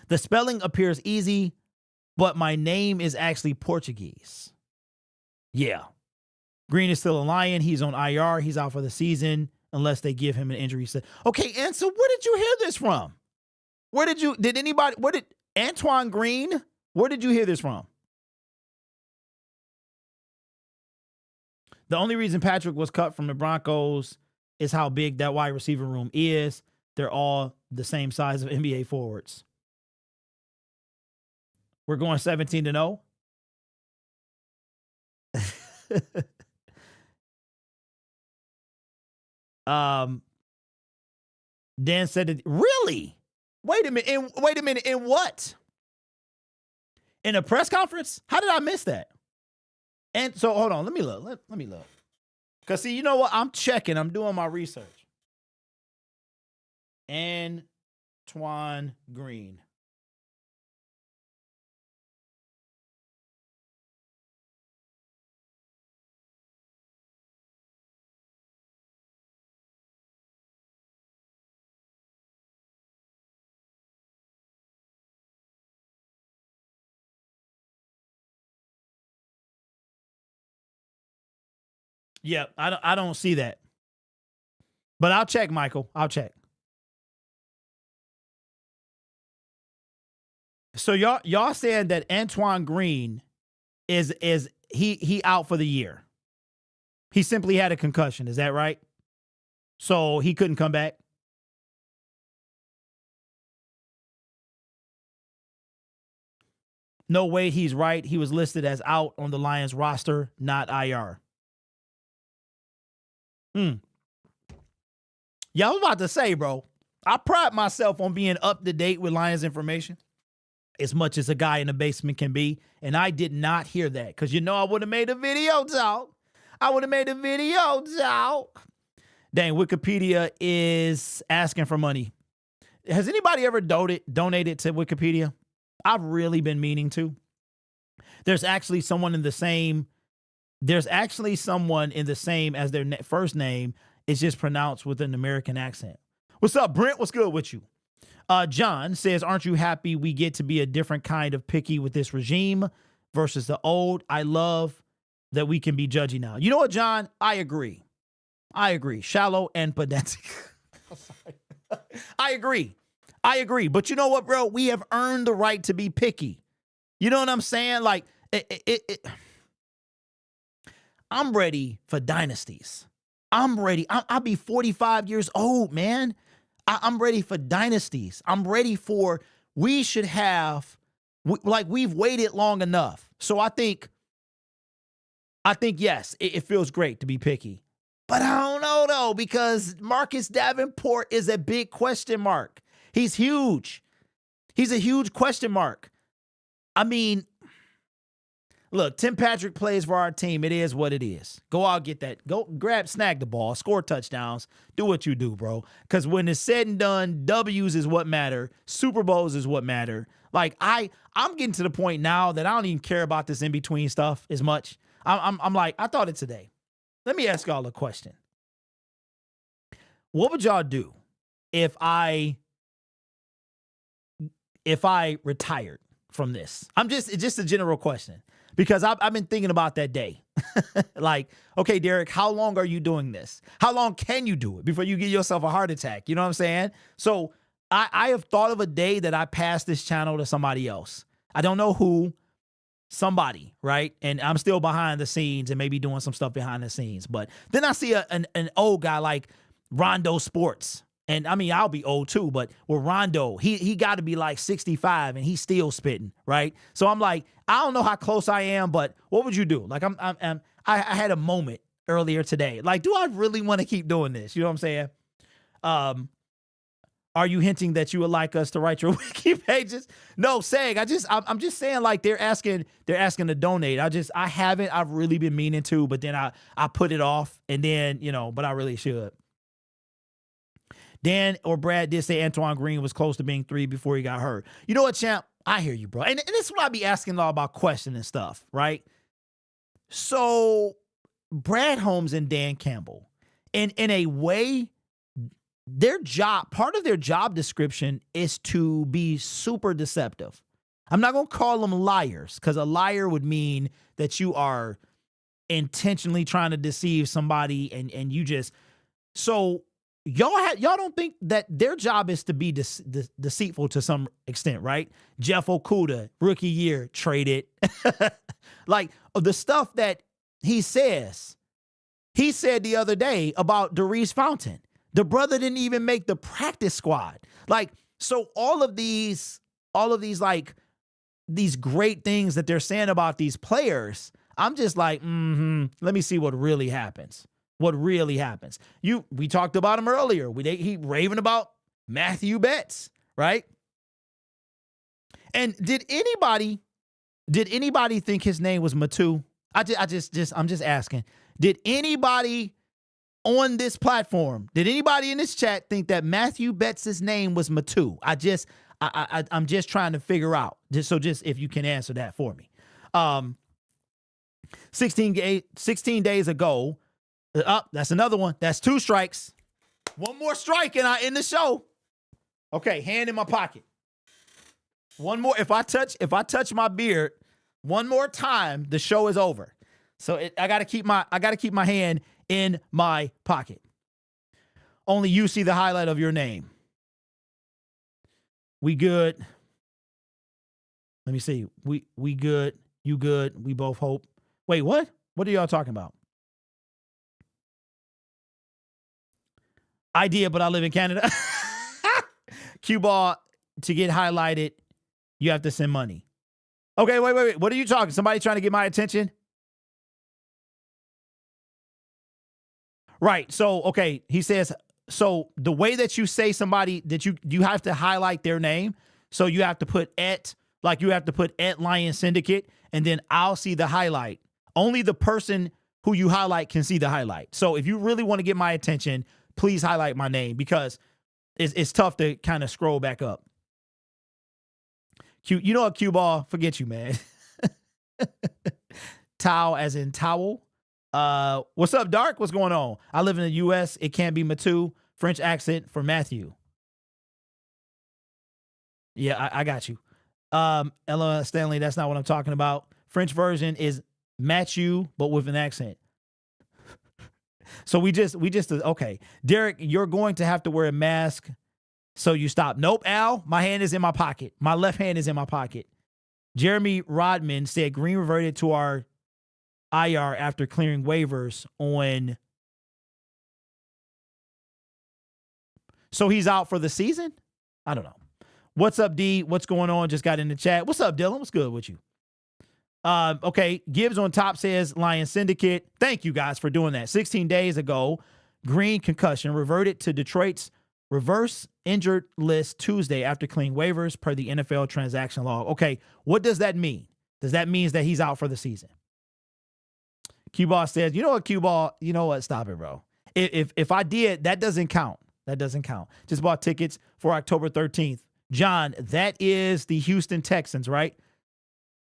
The spelling appears easy, but my name is actually Portuguese. Yeah. Green is still a Lion. He's on IR. He's out for the season unless they give him an injury. Okay, and so where did you hear this from? Where did Antoine Green, where did you hear this from? The only reason Patrick was cut from the Broncos is how big that wide receiver room is. They're all the same size of NBA forwards. We're going 17-0. Dan said it. Really? Wait a minute. In what? In a press conference? How did I miss that? And so, hold on. Let me look. Let me look. Because, see, you know what? I'm checking. I'm doing my research. Antoine Green. Yeah, I don't see that. But I'll check, Michael. I'll check. So y'all saying that Antoine Green is he out for the year. He simply had a concussion, is that right? So he couldn't come back? No way, he's right. He was listed as out on the Lions roster, not IR. Yeah, I was about to say, bro, I pride myself on being up to date with Lions information as much as a guy in the basement can be. And I did not hear that because, I would have made a video, dog. Dang, Wikipedia is asking for money. Has anybody ever donated to Wikipedia? I've really been meaning to. There's actually someone in the same as their first name. It's just pronounced with an American accent. What's up, Brent? What's good with you? John says, aren't you happy we get to be a different kind of picky with this regime versus the old? I love that we can be judgy now. You know what, John? I agree. Shallow and pedantic. I agree. But you know what, bro? We have earned the right to be picky. You know what I'm saying? Like, I'm ready for dynasties. I'm ready. I'll be 45 years old, man. I'm ready for dynasties. I'm ready for, we've waited long enough. So I think yes, it feels great to be picky. But I don't know, though, because Marcus Davenport is a big question mark. He's huge. He's a huge question mark. I mean, look, Tim Patrick plays for our team. It is what it is. Go out, get that. Go snag the ball, score touchdowns. Do what you do, bro. Because when it's said and done, W's is what matter. Super Bowls is what matter. Like, I'm getting to the point now that I don't even care about this in-between stuff as much. I'm like, I thought it today. Let me ask y'all a question. What would y'all do if I retired from this? It's just a general question. Because I've been thinking about that day. Like, okay, Derek, how long are you doing this? How long can you do it before you give yourself a heart attack? You know what I'm saying? So I have thought of a day that I passed this channel to somebody else. I don't know who, somebody, right? And I'm still behind the scenes and maybe doing some stuff behind the scenes. But then I see an old guy like Rondo Sports. And I mean, I'll be old too, but with Rondo, he got to be like 65 and he's still spitting, right? So I'm like, I don't know how close I am, but what would you do? Like I had a moment earlier today. Like, do I really want to keep doing this? You know what I'm saying? Are you hinting that you would like us to write your wiki pages? No, Seg. I'm just saying, like, they're asking to donate. I've really been meaning to, but then I put it off, and then, but I really should. Dan or Brad did say Antoine Green was close to being 3 before he got hurt. You know what, champ? I hear you, bro. And this is what I be asking all about questions and stuff, right? So Brad Holmes and Dan Campbell, in a way, part of their job description is to be super deceptive. I'm not going to call them liars, because a liar would mean that you are intentionally trying to deceive somebody and you just, so y'all don't think that their job is to be deceitful to some extent, right? Jeff Okuda, rookie year, traded. Like the stuff that he said the other day about Darius Fountain. The brother didn't even make the practice squad. Like, so all of these like these great things that they're saying about these players, I'm just like, let me see what really happens. What really happens. We talked about him earlier. He raving about Matthew Betts, right? And did anybody think his name was Matu? I'm just asking. Did anybody on this platform, did anybody in this chat think that Matthew Betts' name was Matu? I'm just trying to figure out. Just if you can answer that for me. 16 days ago, that's another one. That's 2 strikes. One more strike and I end the show. Okay, hand in my pocket. One more. If I touch my beard one more time, the show is over. So I gotta keep my hand in my pocket. Only you see the highlight of your name. We good. Let me see. We good. You good. We both hope. Wait, what? What are y'all talking about? Idea, but I live in Canada. Cue ball, to get highlighted, you have to send money. Okay, wait. What are you talking? Somebody trying to get my attention? Right. So, okay, he says, so the way that you say somebody, that you have to highlight their name. So you have to put at Lions Syndicate, and then I'll see the highlight. Only the person who you highlight can see the highlight. So if you really want to get my attention, please highlight my name, because it's tough to kind of scroll back up. You know what, cue ball? Forget you, man. Towel as in towel. What's up, Dark? What's going on? I live in the U.S. It can't be Matu. French accent for Matthew. Yeah, I got you. Ella Stanley, that's not what I'm talking about. French version is Matthew, but with an accent. So we just okay. Derek, you're going to have to wear a mask so you stop. Nope, Al, my hand is in my pocket. My left hand is in my pocket. Jeremy Rodman said Green reverted to our IR after clearing waivers on. So he's out for the season? I don't know. What's up, D? What's going on? Just got in the chat. What's up, Dylan? What's good with you? Okay, Gibbs on top says Lions Syndicate. Thank you guys for doing that. 16 days ago, Green concussion reverted to Detroit's reverse injured list Tuesday after clearing waivers per the NFL transaction log. Okay, what does that mean? Does that mean that he's out for the season? Q-Ball says, you know what, Q-Ball? You know what? Stop it, bro. If I did, that doesn't count. That doesn't count. Just bought tickets for October 13th. John, that is the Houston Texans, right?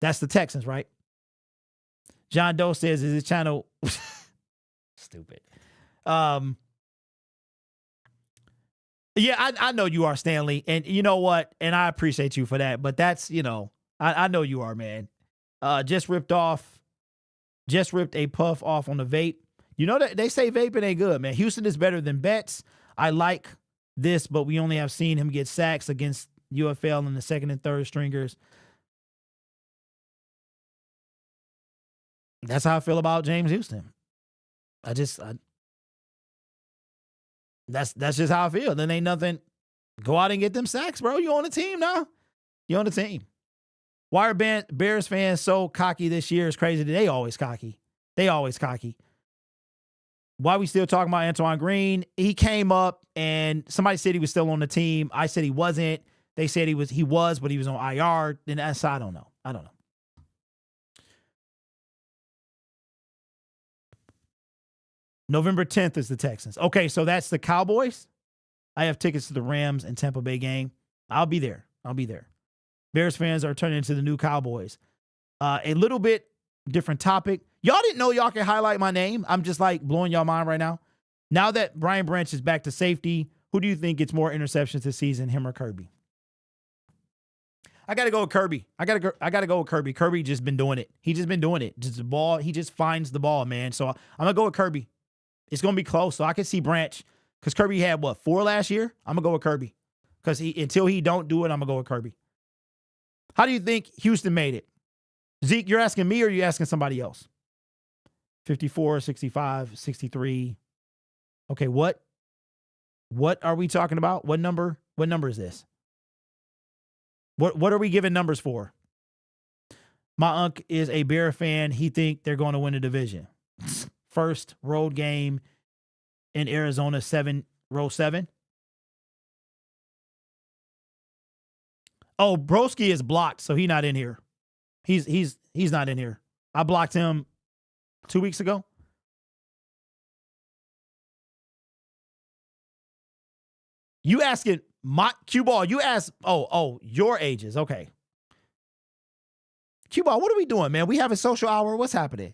That's the Texans, right? John Doe says, is his channel stupid? Yeah, I know you are, Stanley. And you know what? And I appreciate you for that. But that's, I know you are, man. Just ripped a puff off on the vape. You know that they say vaping ain't good, man. Houston is better than Betts. I like this, but we only have seen him get sacks against UFL and the second and third stringers. That's how I feel about James Houston. That's just how I feel. Then ain't nothing. Go out and get them sacks, bro. You on the team now. You on the team. Why are Bears fans so cocky this year? Is crazy. They always cocky. They always cocky. Why we still talking about Antoine Green? He came up and somebody said he was still on the team. I said he wasn't. They said he was, but he was on IR. Then that's, I don't know. November 10th is the Texans. Okay, so that's the Cowboys. I have tickets to the Rams and Tampa Bay game. I'll be there. Bears fans are turning into the new Cowboys. A little bit different topic. Y'all didn't know y'all can highlight my name. I'm just like blowing y'all mind right now. Now that Brian Branch is back to safety, who do you think gets more interceptions this season, him or Kirby? I got to go with Kirby. I got to go with Kirby. Kirby just been doing it. He just been doing it. Just the ball. He just finds the ball, man. So I'm going to go with Kirby. It's going to be close. So I can see Branch because Kirby had 4 last year. I'm going to go with Kirby because until he don't do it, I'm going to go with Kirby. How do you think Houston made it? Zeke, you're asking me or you asking somebody else? 54, 65, 63. Okay, what are we talking about? What number is this? What are we giving numbers for? My uncle is a Bear fan. He think they're going to win the division. First road game in Arizona, row 7. Oh, Broski is blocked, so he's not in here. He's not in here. I blocked him 2 weeks ago. You asking my Q Ball? You ask. Oh, your ages. Okay. Q Ball, what are we doing, man? We have a social hour. What's happening?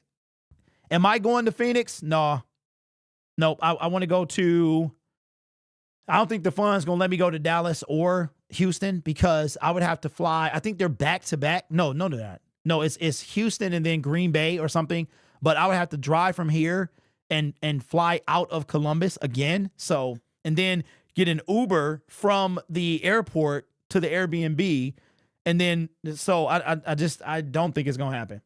Am I going to Phoenix? No. Nope. I want to go to. I don't think the fun's gonna let me go to Dallas or Houston because I would have to fly. I think they're back to back. No, they're not. No, it's Houston and then Green Bay or something. But I would have to drive from here and fly out of Columbus again. So and then get an Uber from the airport to the Airbnb, and then so I don't think it's gonna happen.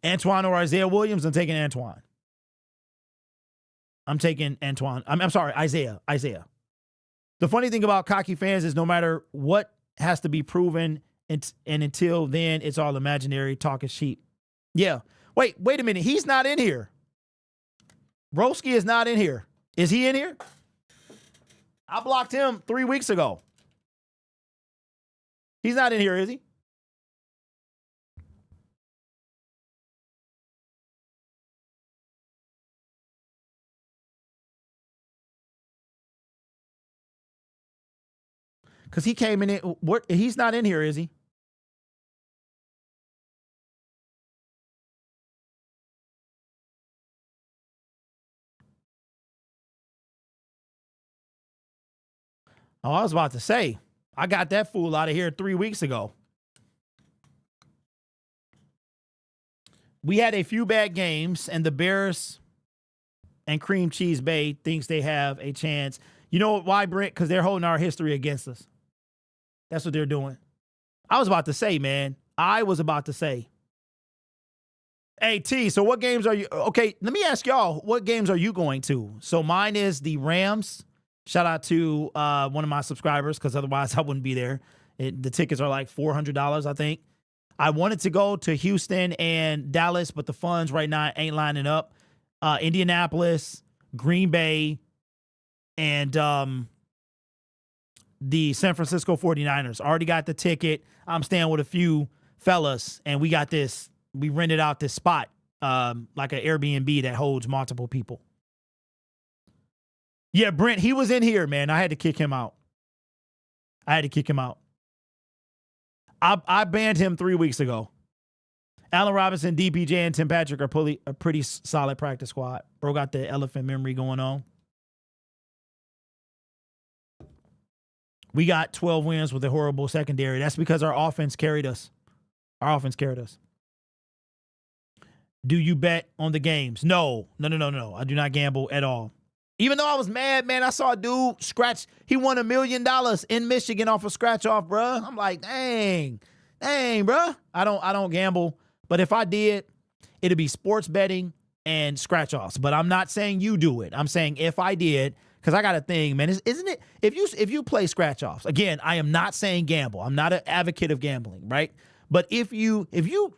Antoine or Isaiah Williams? I'm taking Antoine. I'm taking Antoine. I'm sorry, Isaiah. The funny thing about cocky fans is no matter what has to be proven, and until then, it's all imaginary. Talk is cheap. Yeah. Wait a minute. He's not in here. Broski is not in here. Is he in here? I blocked him 3 weeks ago. He's not in here, is he? Because he came in. He's not in here, is he? Oh, I was about to say, I got that fool out of here 3 weeks ago. We had a few bad games, and the Bears and Cream Cheese Bay thinks they have a chance. You know why, Brent? Because they're holding our history against us. That's what they're doing. I was about to say, man. Hey, T, so what games are you? Okay, let me ask y'all, what games are you going to? So mine is the Rams. Shout out to one of my subscribers, because otherwise I wouldn't be there. The tickets are like $400, I think. I wanted to go to Houston and Dallas, but the funds right now ain't lining up. Indianapolis, Green Bay, and the San Francisco 49ers. Already got the ticket. I'm staying with a few fellas, and we got this. We rented out this spot, like an Airbnb that holds multiple people. Yeah, Brent, he was in here, man. I had to kick him out. I banned him 3 weeks ago. Allen Robinson, DPJ, and Tim Patrick are a pretty solid practice squad. Bro got the elephant memory going on. We got 12 wins with a horrible secondary. That's because our offense carried us. Do you bet on the games? No. I do not gamble at all. Even though I was mad, man, I saw a dude scratch. He won $1 million in Michigan off a scratch off, bruh. I'm like, dang, bruh. I don't gamble. But if I did, it'd be sports betting and scratch offs. But I'm not saying you do it. I'm saying if I did, because I got a thing, man. Isn't it? If you play scratch offs, again, I am not saying gamble. I'm not an advocate of gambling, right? But if you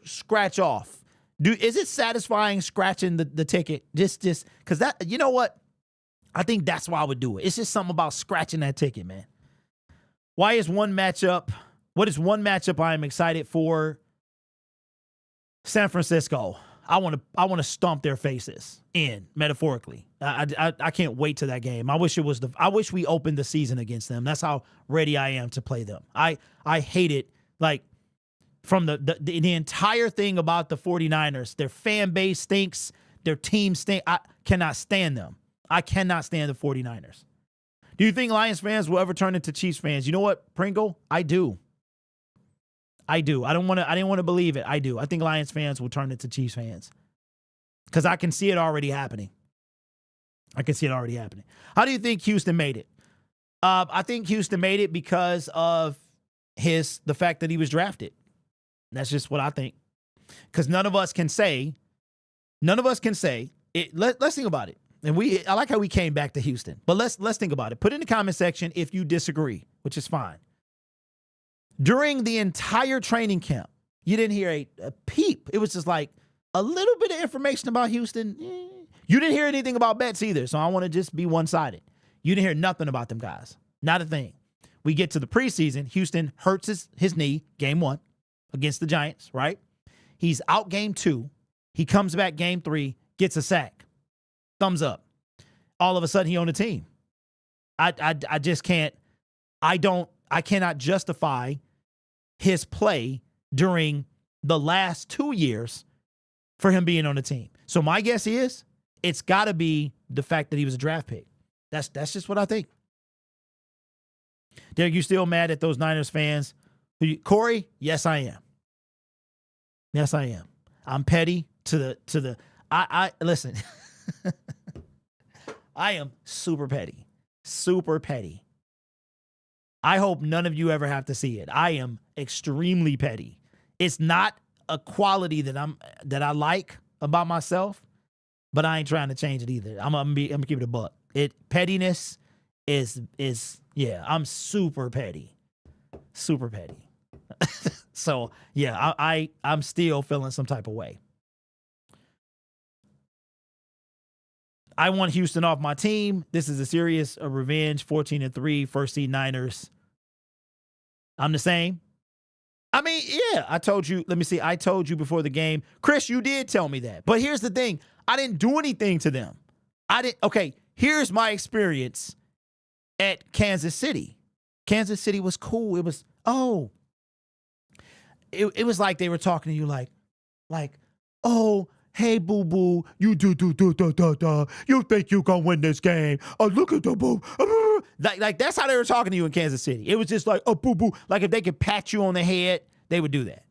scratch off, is it satisfying scratching the ticket? Just because that, you know what? I think that's why I would do it. It's just something about scratching that ticket, man. What is one matchup I am excited for? San Francisco. I want to stomp their faces in, metaphorically. I can't wait to that game. I wish we opened the season against them. That's how ready I am to play them. I hate it. Like, from the entire thing about the 49ers, their fan base stinks, their team stinks. I cannot stand them. I cannot stand the 49ers. Do you think Lions fans will ever turn into Chiefs fans? You know what, Pringle? I do. I didn't want to believe it. I do. I think Lions fans will turn into Chiefs fans because I can see it already happening. How do you think Houston made it? I think Houston made it because of the fact that he was drafted. That's just what I think. Because none of us can say it. Let's think about it. And I like how we came back to Houston, but let's think about it. Put in the comment section if you disagree, which is fine. During the entire training camp, you didn't hear a peep. It was just like a little bit of information about Houston. You didn't hear anything about bets either, so I want to just be one-sided. You didn't hear nothing about them guys. Not a thing. We get to the preseason. Houston hurts his knee, game 1 against the Giants, right? He's out game 2. He comes back game 3, gets a sack. Thumbs up. All of a sudden, he on the team. I just can't. I cannot justify his play during the last 2 years for him being on the team. So my guess is it's got to be the fact that he was a draft pick. That's just what I think. Derek, you still mad at those Niners fans? Corey, yes, I am. Yes, I am. I'm petty to the. I listen. I am super petty. Super petty. I hope none of you ever have to see it. I am extremely petty. It's not a quality that I like about myself, but I ain't trying to change it either. I'm gonna keep it a buck. Pettiness is I'm super petty. Super petty. So yeah, I'm still feeling some type of way. I want Houston off my team. This is a series of revenge. 14-3, first seed Niners. I'm the same. I mean, yeah, I told you. Let me see. I told you before the game. Chris, you did tell me that. But here's the thing. I didn't do anything to them. Okay, here's my experience at Kansas City. Kansas City was cool. It was, it was like they were talking to you like, oh, hey, boo-boo, you do. You think you gonna win this game. Oh, look at the boo. Like that's how they were talking to you in Kansas City. It was just like, oh, boo-boo. Like if they could pat you on the head, they would do that.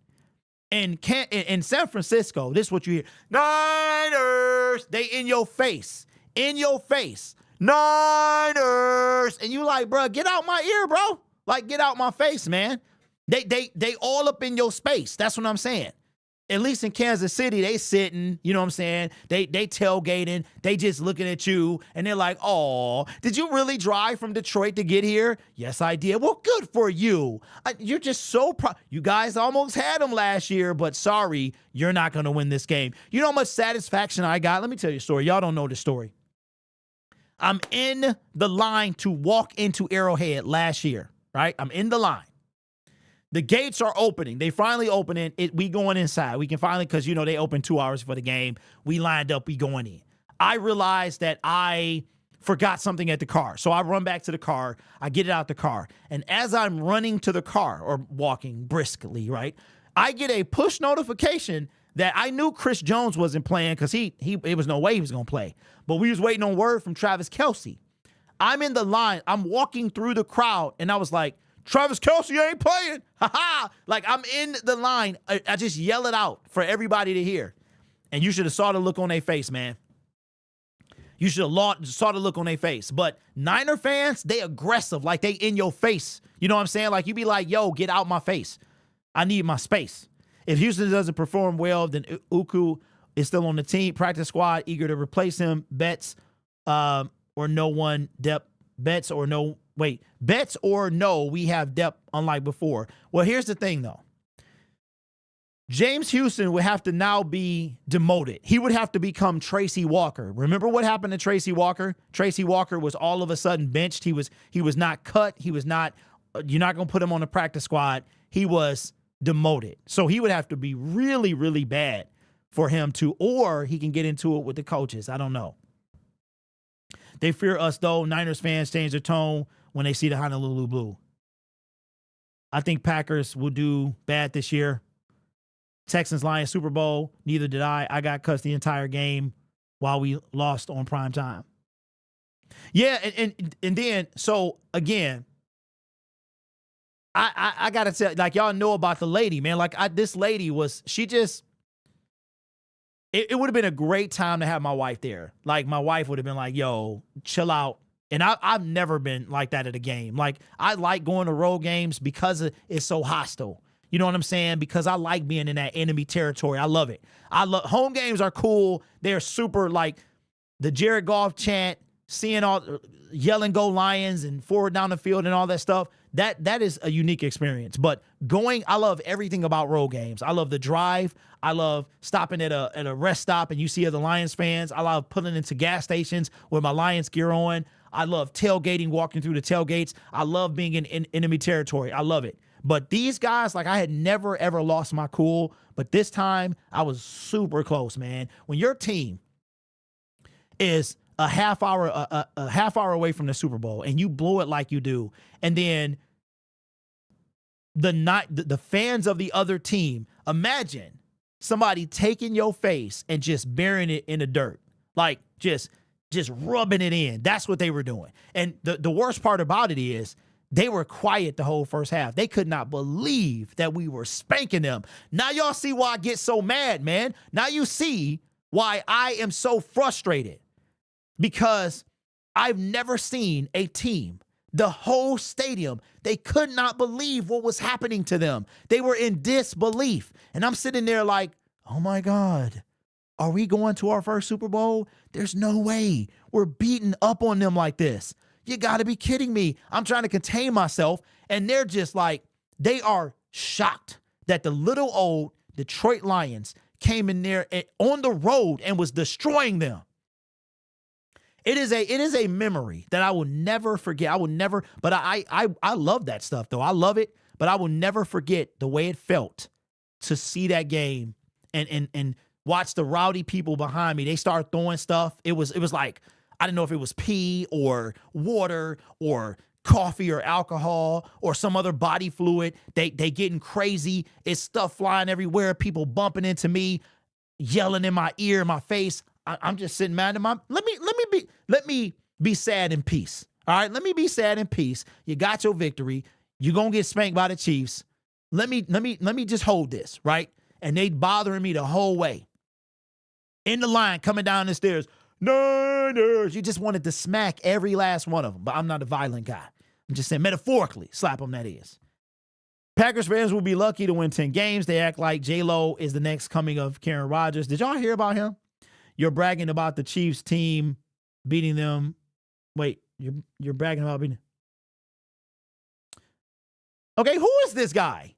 In San Francisco, this is what you hear. Niners! They in your face. Niners! And you like, bro, get out my ear, bro. Like, get out my face, man. They all up in your space. That's what I'm saying. At least in Kansas City, they sitting, you know what I'm saying? They tailgating, they just looking at you, and they're like, oh, did you really drive from Detroit to get here? Yes, I did. Well, good for you. You're just so proud. You guys almost had them last year, but sorry, you're not going to win this game. You know how much satisfaction I got? Let me tell you a story. Y'all don't know the story. I'm in the line to walk into Arrowhead last year, right? I'm in the line. The gates are opening. They finally opening. We going inside. We can finally, because, you know, they opened 2 hours for the game. We lined up. We going in. I realized that I forgot something at the car. So I run back to the car. I get it out the car. And as I'm running to the car or walking briskly, right, I get a push notification that I knew Chris Jones wasn't playing because it was no way he was going to play. But we was waiting on word from Travis Kelce. I'm in the line. I'm walking through the crowd. And I was like, Travis Kelce ain't playing. Ha-ha. Like, I'm in the line. I just yell it out for everybody to hear. And you should have saw the look on their face, man. You should have saw the look on their face. But Niner fans, they aggressive. Like, they in your face. You know what I'm saying? Like, you be like, yo, get out my face. I need my space. If Houston doesn't perform well, then is still on the team, practice squad, eager to replace him. Bets or no one depth. Bets or no, we have depth unlike before. Well, here's the thing, though. James Houston would have to now be demoted. He would have to become Tracy Walker. Remember what happened to Tracy Walker? Tracy Walker was all of a sudden benched. He was not cut. He was not, you're not going to put him on the practice squad. He was demoted. So he would have to be really, really bad for him to, or he can get into it with the coaches. I don't know. They fear us, though. Niners fans change their tone when they see the Honolulu Blue. I think Packers will do bad this year. Texans, Lions, Super Bowl. Neither did I. I got cussed the entire game while we lost on prime time. Yeah, and then, so, again, I got to tell, like, y'all know about the lady, man. Like, this lady was, she just, it would have been a great time to have my wife there. Like, my wife would have been like, yo, chill out. And I've never been like that at a game. Like, I like going to road games because it's so hostile. You know what I'm saying? Because I like being in that enemy territory. I love it. Home games are cool. They're super, like, the Jared Goff chant, seeing all, yelling "Go Lions" and forward down the field and all that stuff. That is a unique experience. But I love everything about road games. I love the drive. I love stopping at a rest stop and you see other Lions fans. I love pulling into gas stations with my Lions gear on. I love tailgating, walking through the tailgates. I love being in enemy territory. I love it. But these guys, like, I had never, ever lost my cool. But this time, I was super close, man. When your team is a half hour away from the Super Bowl and you blow it like you do, and then the fans of the other team, imagine somebody taking your face and just burying it in the dirt. Like, just rubbing it in. That's what they were doing. And the worst part about it is, they were quiet the whole first half. They could not believe that we were spanking them. Now y'all see why I get so mad, man. Now you see why I am so frustrated. Because I've never seen a team, the whole stadium, they could not believe what was happening to them. They were in disbelief. And I'm sitting there like, oh my God, are we going to our first Super Bowl? There's no way. We're beating up on them like this. You got to be kidding me. I'm trying to contain myself. And they're just like, they are shocked that the little old Detroit Lions came in there on the road and was destroying them. It is a memory that I will never forget. I will never, but I love that stuff though. I love it, but I will never forget the way it felt to see that game and watch the rowdy people behind me. They start throwing stuff. It was like, I didn't know if it was pee or water or coffee or alcohol or some other body fluid. They getting crazy. It's stuff flying everywhere. People bumping into me, yelling in my ear, my face. I'm just sitting mad at let me be sad in peace. All right, let me be sad in peace. You got your victory. You're gonna get spanked by the Chiefs. Let me just hold this, right? And they bothering me the whole way. In the line, coming down the stairs. Niners. You just wanted to smack every last one of them. But I'm not a violent guy. I'm just saying metaphorically, slap them, that is. Packers fans will be lucky to win 10 games. They act like J-Lo is the next coming of Karen Rodgers. Did y'all hear about him? You're bragging about the Chiefs team beating them. Wait, you're bragging about beating. Okay, who is this guy?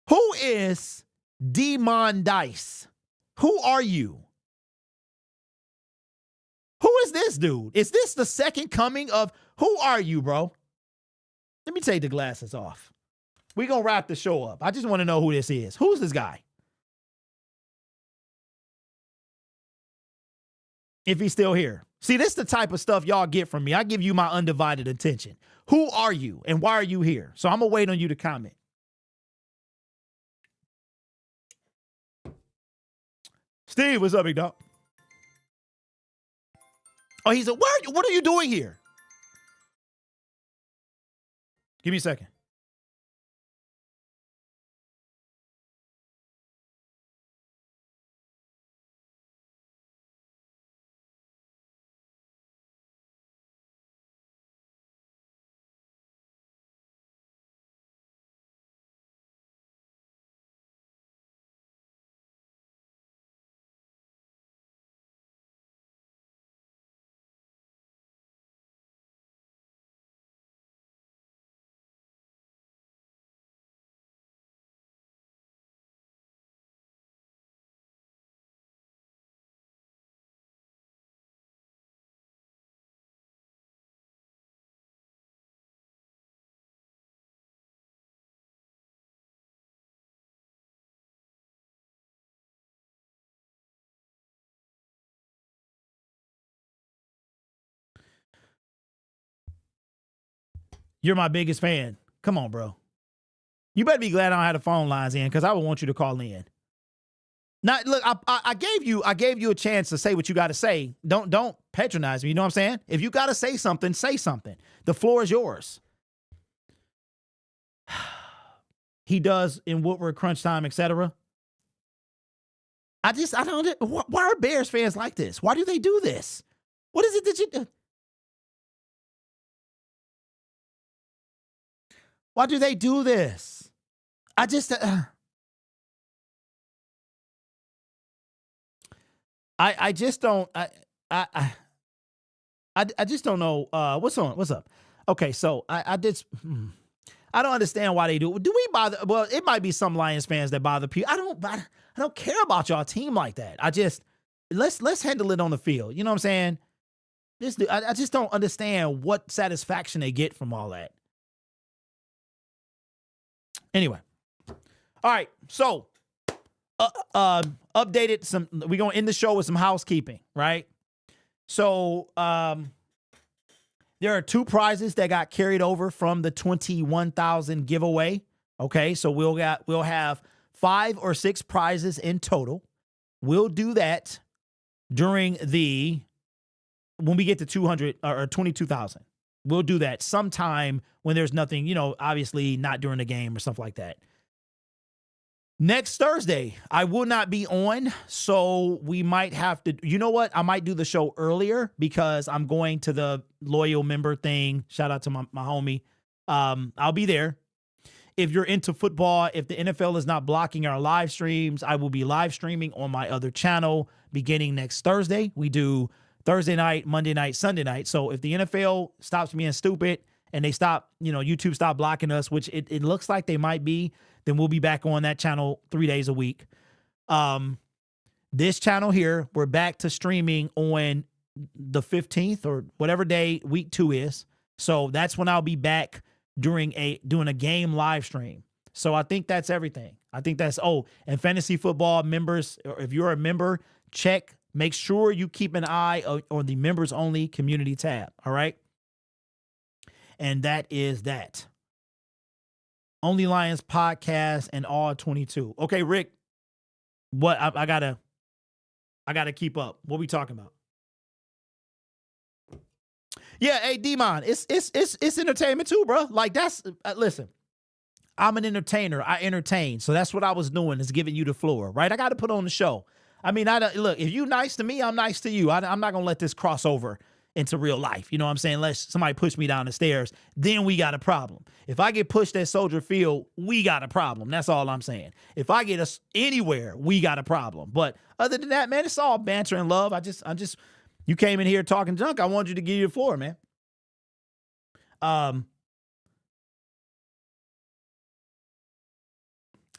Who is Demon Dice? Who are you? Who is this dude? Is this the second coming of, who are you, bro? Let me take the glasses off. We're going to wrap the show up. I just want to know who this is. Who's this guy? If he's still here. See, this is the type of stuff y'all get from me. I give you my undivided attention. Who are you and why are you here? So I'm going to wait on you to comment. Steve, what's up, big dog? Oh, he said, what are you doing here? Give me a second. You're my biggest fan. Come on, bro. You better be glad I don't have the phone lines in because I would want you to call in. Now, look, I gave you a chance to say what you got to say. Don't patronize me. You know what I'm saying? If you got to say something, say something. The floor is yours. He does in Woodward, crunch time, etc. I don't. Why are Bears fans like this? Why do they do this? What is it that you do? Why do they do this? I just don't. I just don't know. What's up? Okay, so I don't understand why they do it. Do we bother? Well, it might be some Lions fans that bother people. I don't care about y'all team like that. Let's handle it on the field. You know what I'm saying? I just don't understand what satisfaction they get from all that. Anyway, all right. So, updated some. We're gonna end the show with some housekeeping, right? So, there are 2 prizes that got carried over from the 21,000 giveaway. Okay, so we'll have 5 or 6 prizes in total. We'll do that when we get to 200 or 22,000. We'll do that sometime when there's nothing, obviously not during the game or stuff like that. Next Thursday, I will not be on, so we might have to, you know what? I might do the show earlier because I'm going to the loyal member thing. Shout out to my homie. I'll be there. If you're into football, if the NFL is not blocking our live streams, I will be live streaming on my other channel beginning next Thursday. We do Thursday night, Monday night, Sunday night. So if the NFL stops being stupid and they stop, YouTube stop blocking us, which it looks like they might be, then we'll be back on that channel 3 days a week. This channel here, we're back to streaming on the 15th or whatever day week 2 is. So that's when I'll be back doing a game live stream. So I think that's everything. I think that's, and fantasy football members, or if you're a member, make sure you keep an eye on the members only community tab. All right. And that is that. Only Lions podcast and all 22. Okay, Rick, what I gotta keep up. What we talking about? Yeah, hey, D-Mon, it's entertainment too, bro. Like that's, listen, I'm an entertainer. I entertain. So that's what I was doing, is giving you the floor, right? I got to put on the show. I mean, look, if you nice to me, I'm nice to you. I'm not going to let this cross over into real life. You know what I'm saying? Unless somebody push me down the stairs, then we got a problem. If I get pushed at Soldier Field, we got a problem. That's all I'm saying. If I get us anywhere, we got a problem. But other than that, man, it's all banter and love. You came in here talking junk. I wanted you to give you the floor, man.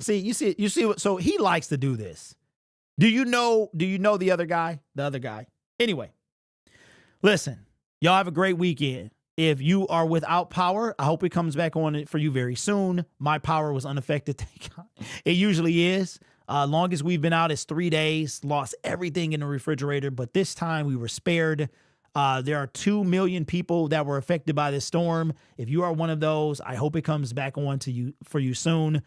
You see what, so he likes to do this. Do you know the other guy? The other guy. Anyway, listen, y'all have a great weekend. If you are without power, I hope it comes back on for you very soon. My power was unaffected. Thank God. It usually is. Longest we've been out is 3 days, lost everything in the refrigerator, but this time we were spared. There are 2 million people that were affected by this storm. If you are one of those, I hope it comes back on for you soon.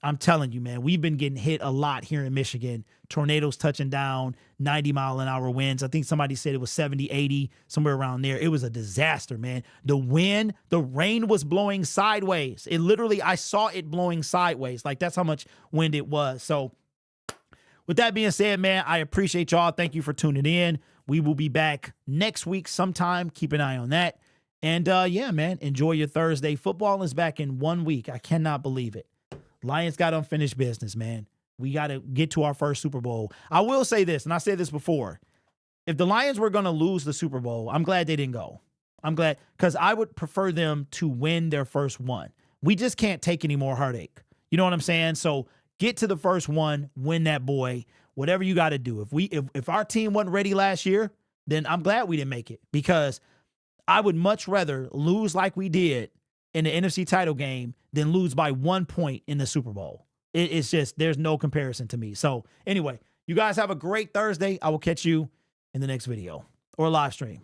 I'm telling you, man, we've been getting hit a lot here in Michigan. Tornadoes touching down, 90-mile-an-hour winds. I think somebody said it was 70, 80, somewhere around there. It was a disaster, man. The rain was blowing sideways. I saw it blowing sideways. Like, that's how much wind it was. So, with that being said, man, I appreciate y'all. Thank you for tuning in. We will be back next week sometime. Keep an eye on that. And, yeah, man, enjoy your Thursday. Football is back in 1 week. I cannot believe it. Lions got unfinished business, man. We got to get to our first Super Bowl. I will say this, and I said this before. If the Lions were going to lose the Super Bowl, I'm glad they didn't go. I'm glad, because I would prefer them to win their first one. We just can't take any more heartache. You know what I'm saying? So get to the first one, win that boy, whatever you got to do. If our team wasn't ready last year, then I'm glad we didn't make it, because I would much rather lose like we did in the NFC title game than lose by 1 point in the Super Bowl. It's just, there's no comparison to me. So anyway, you guys have a great Thursday. I will catch you in the next video or live stream.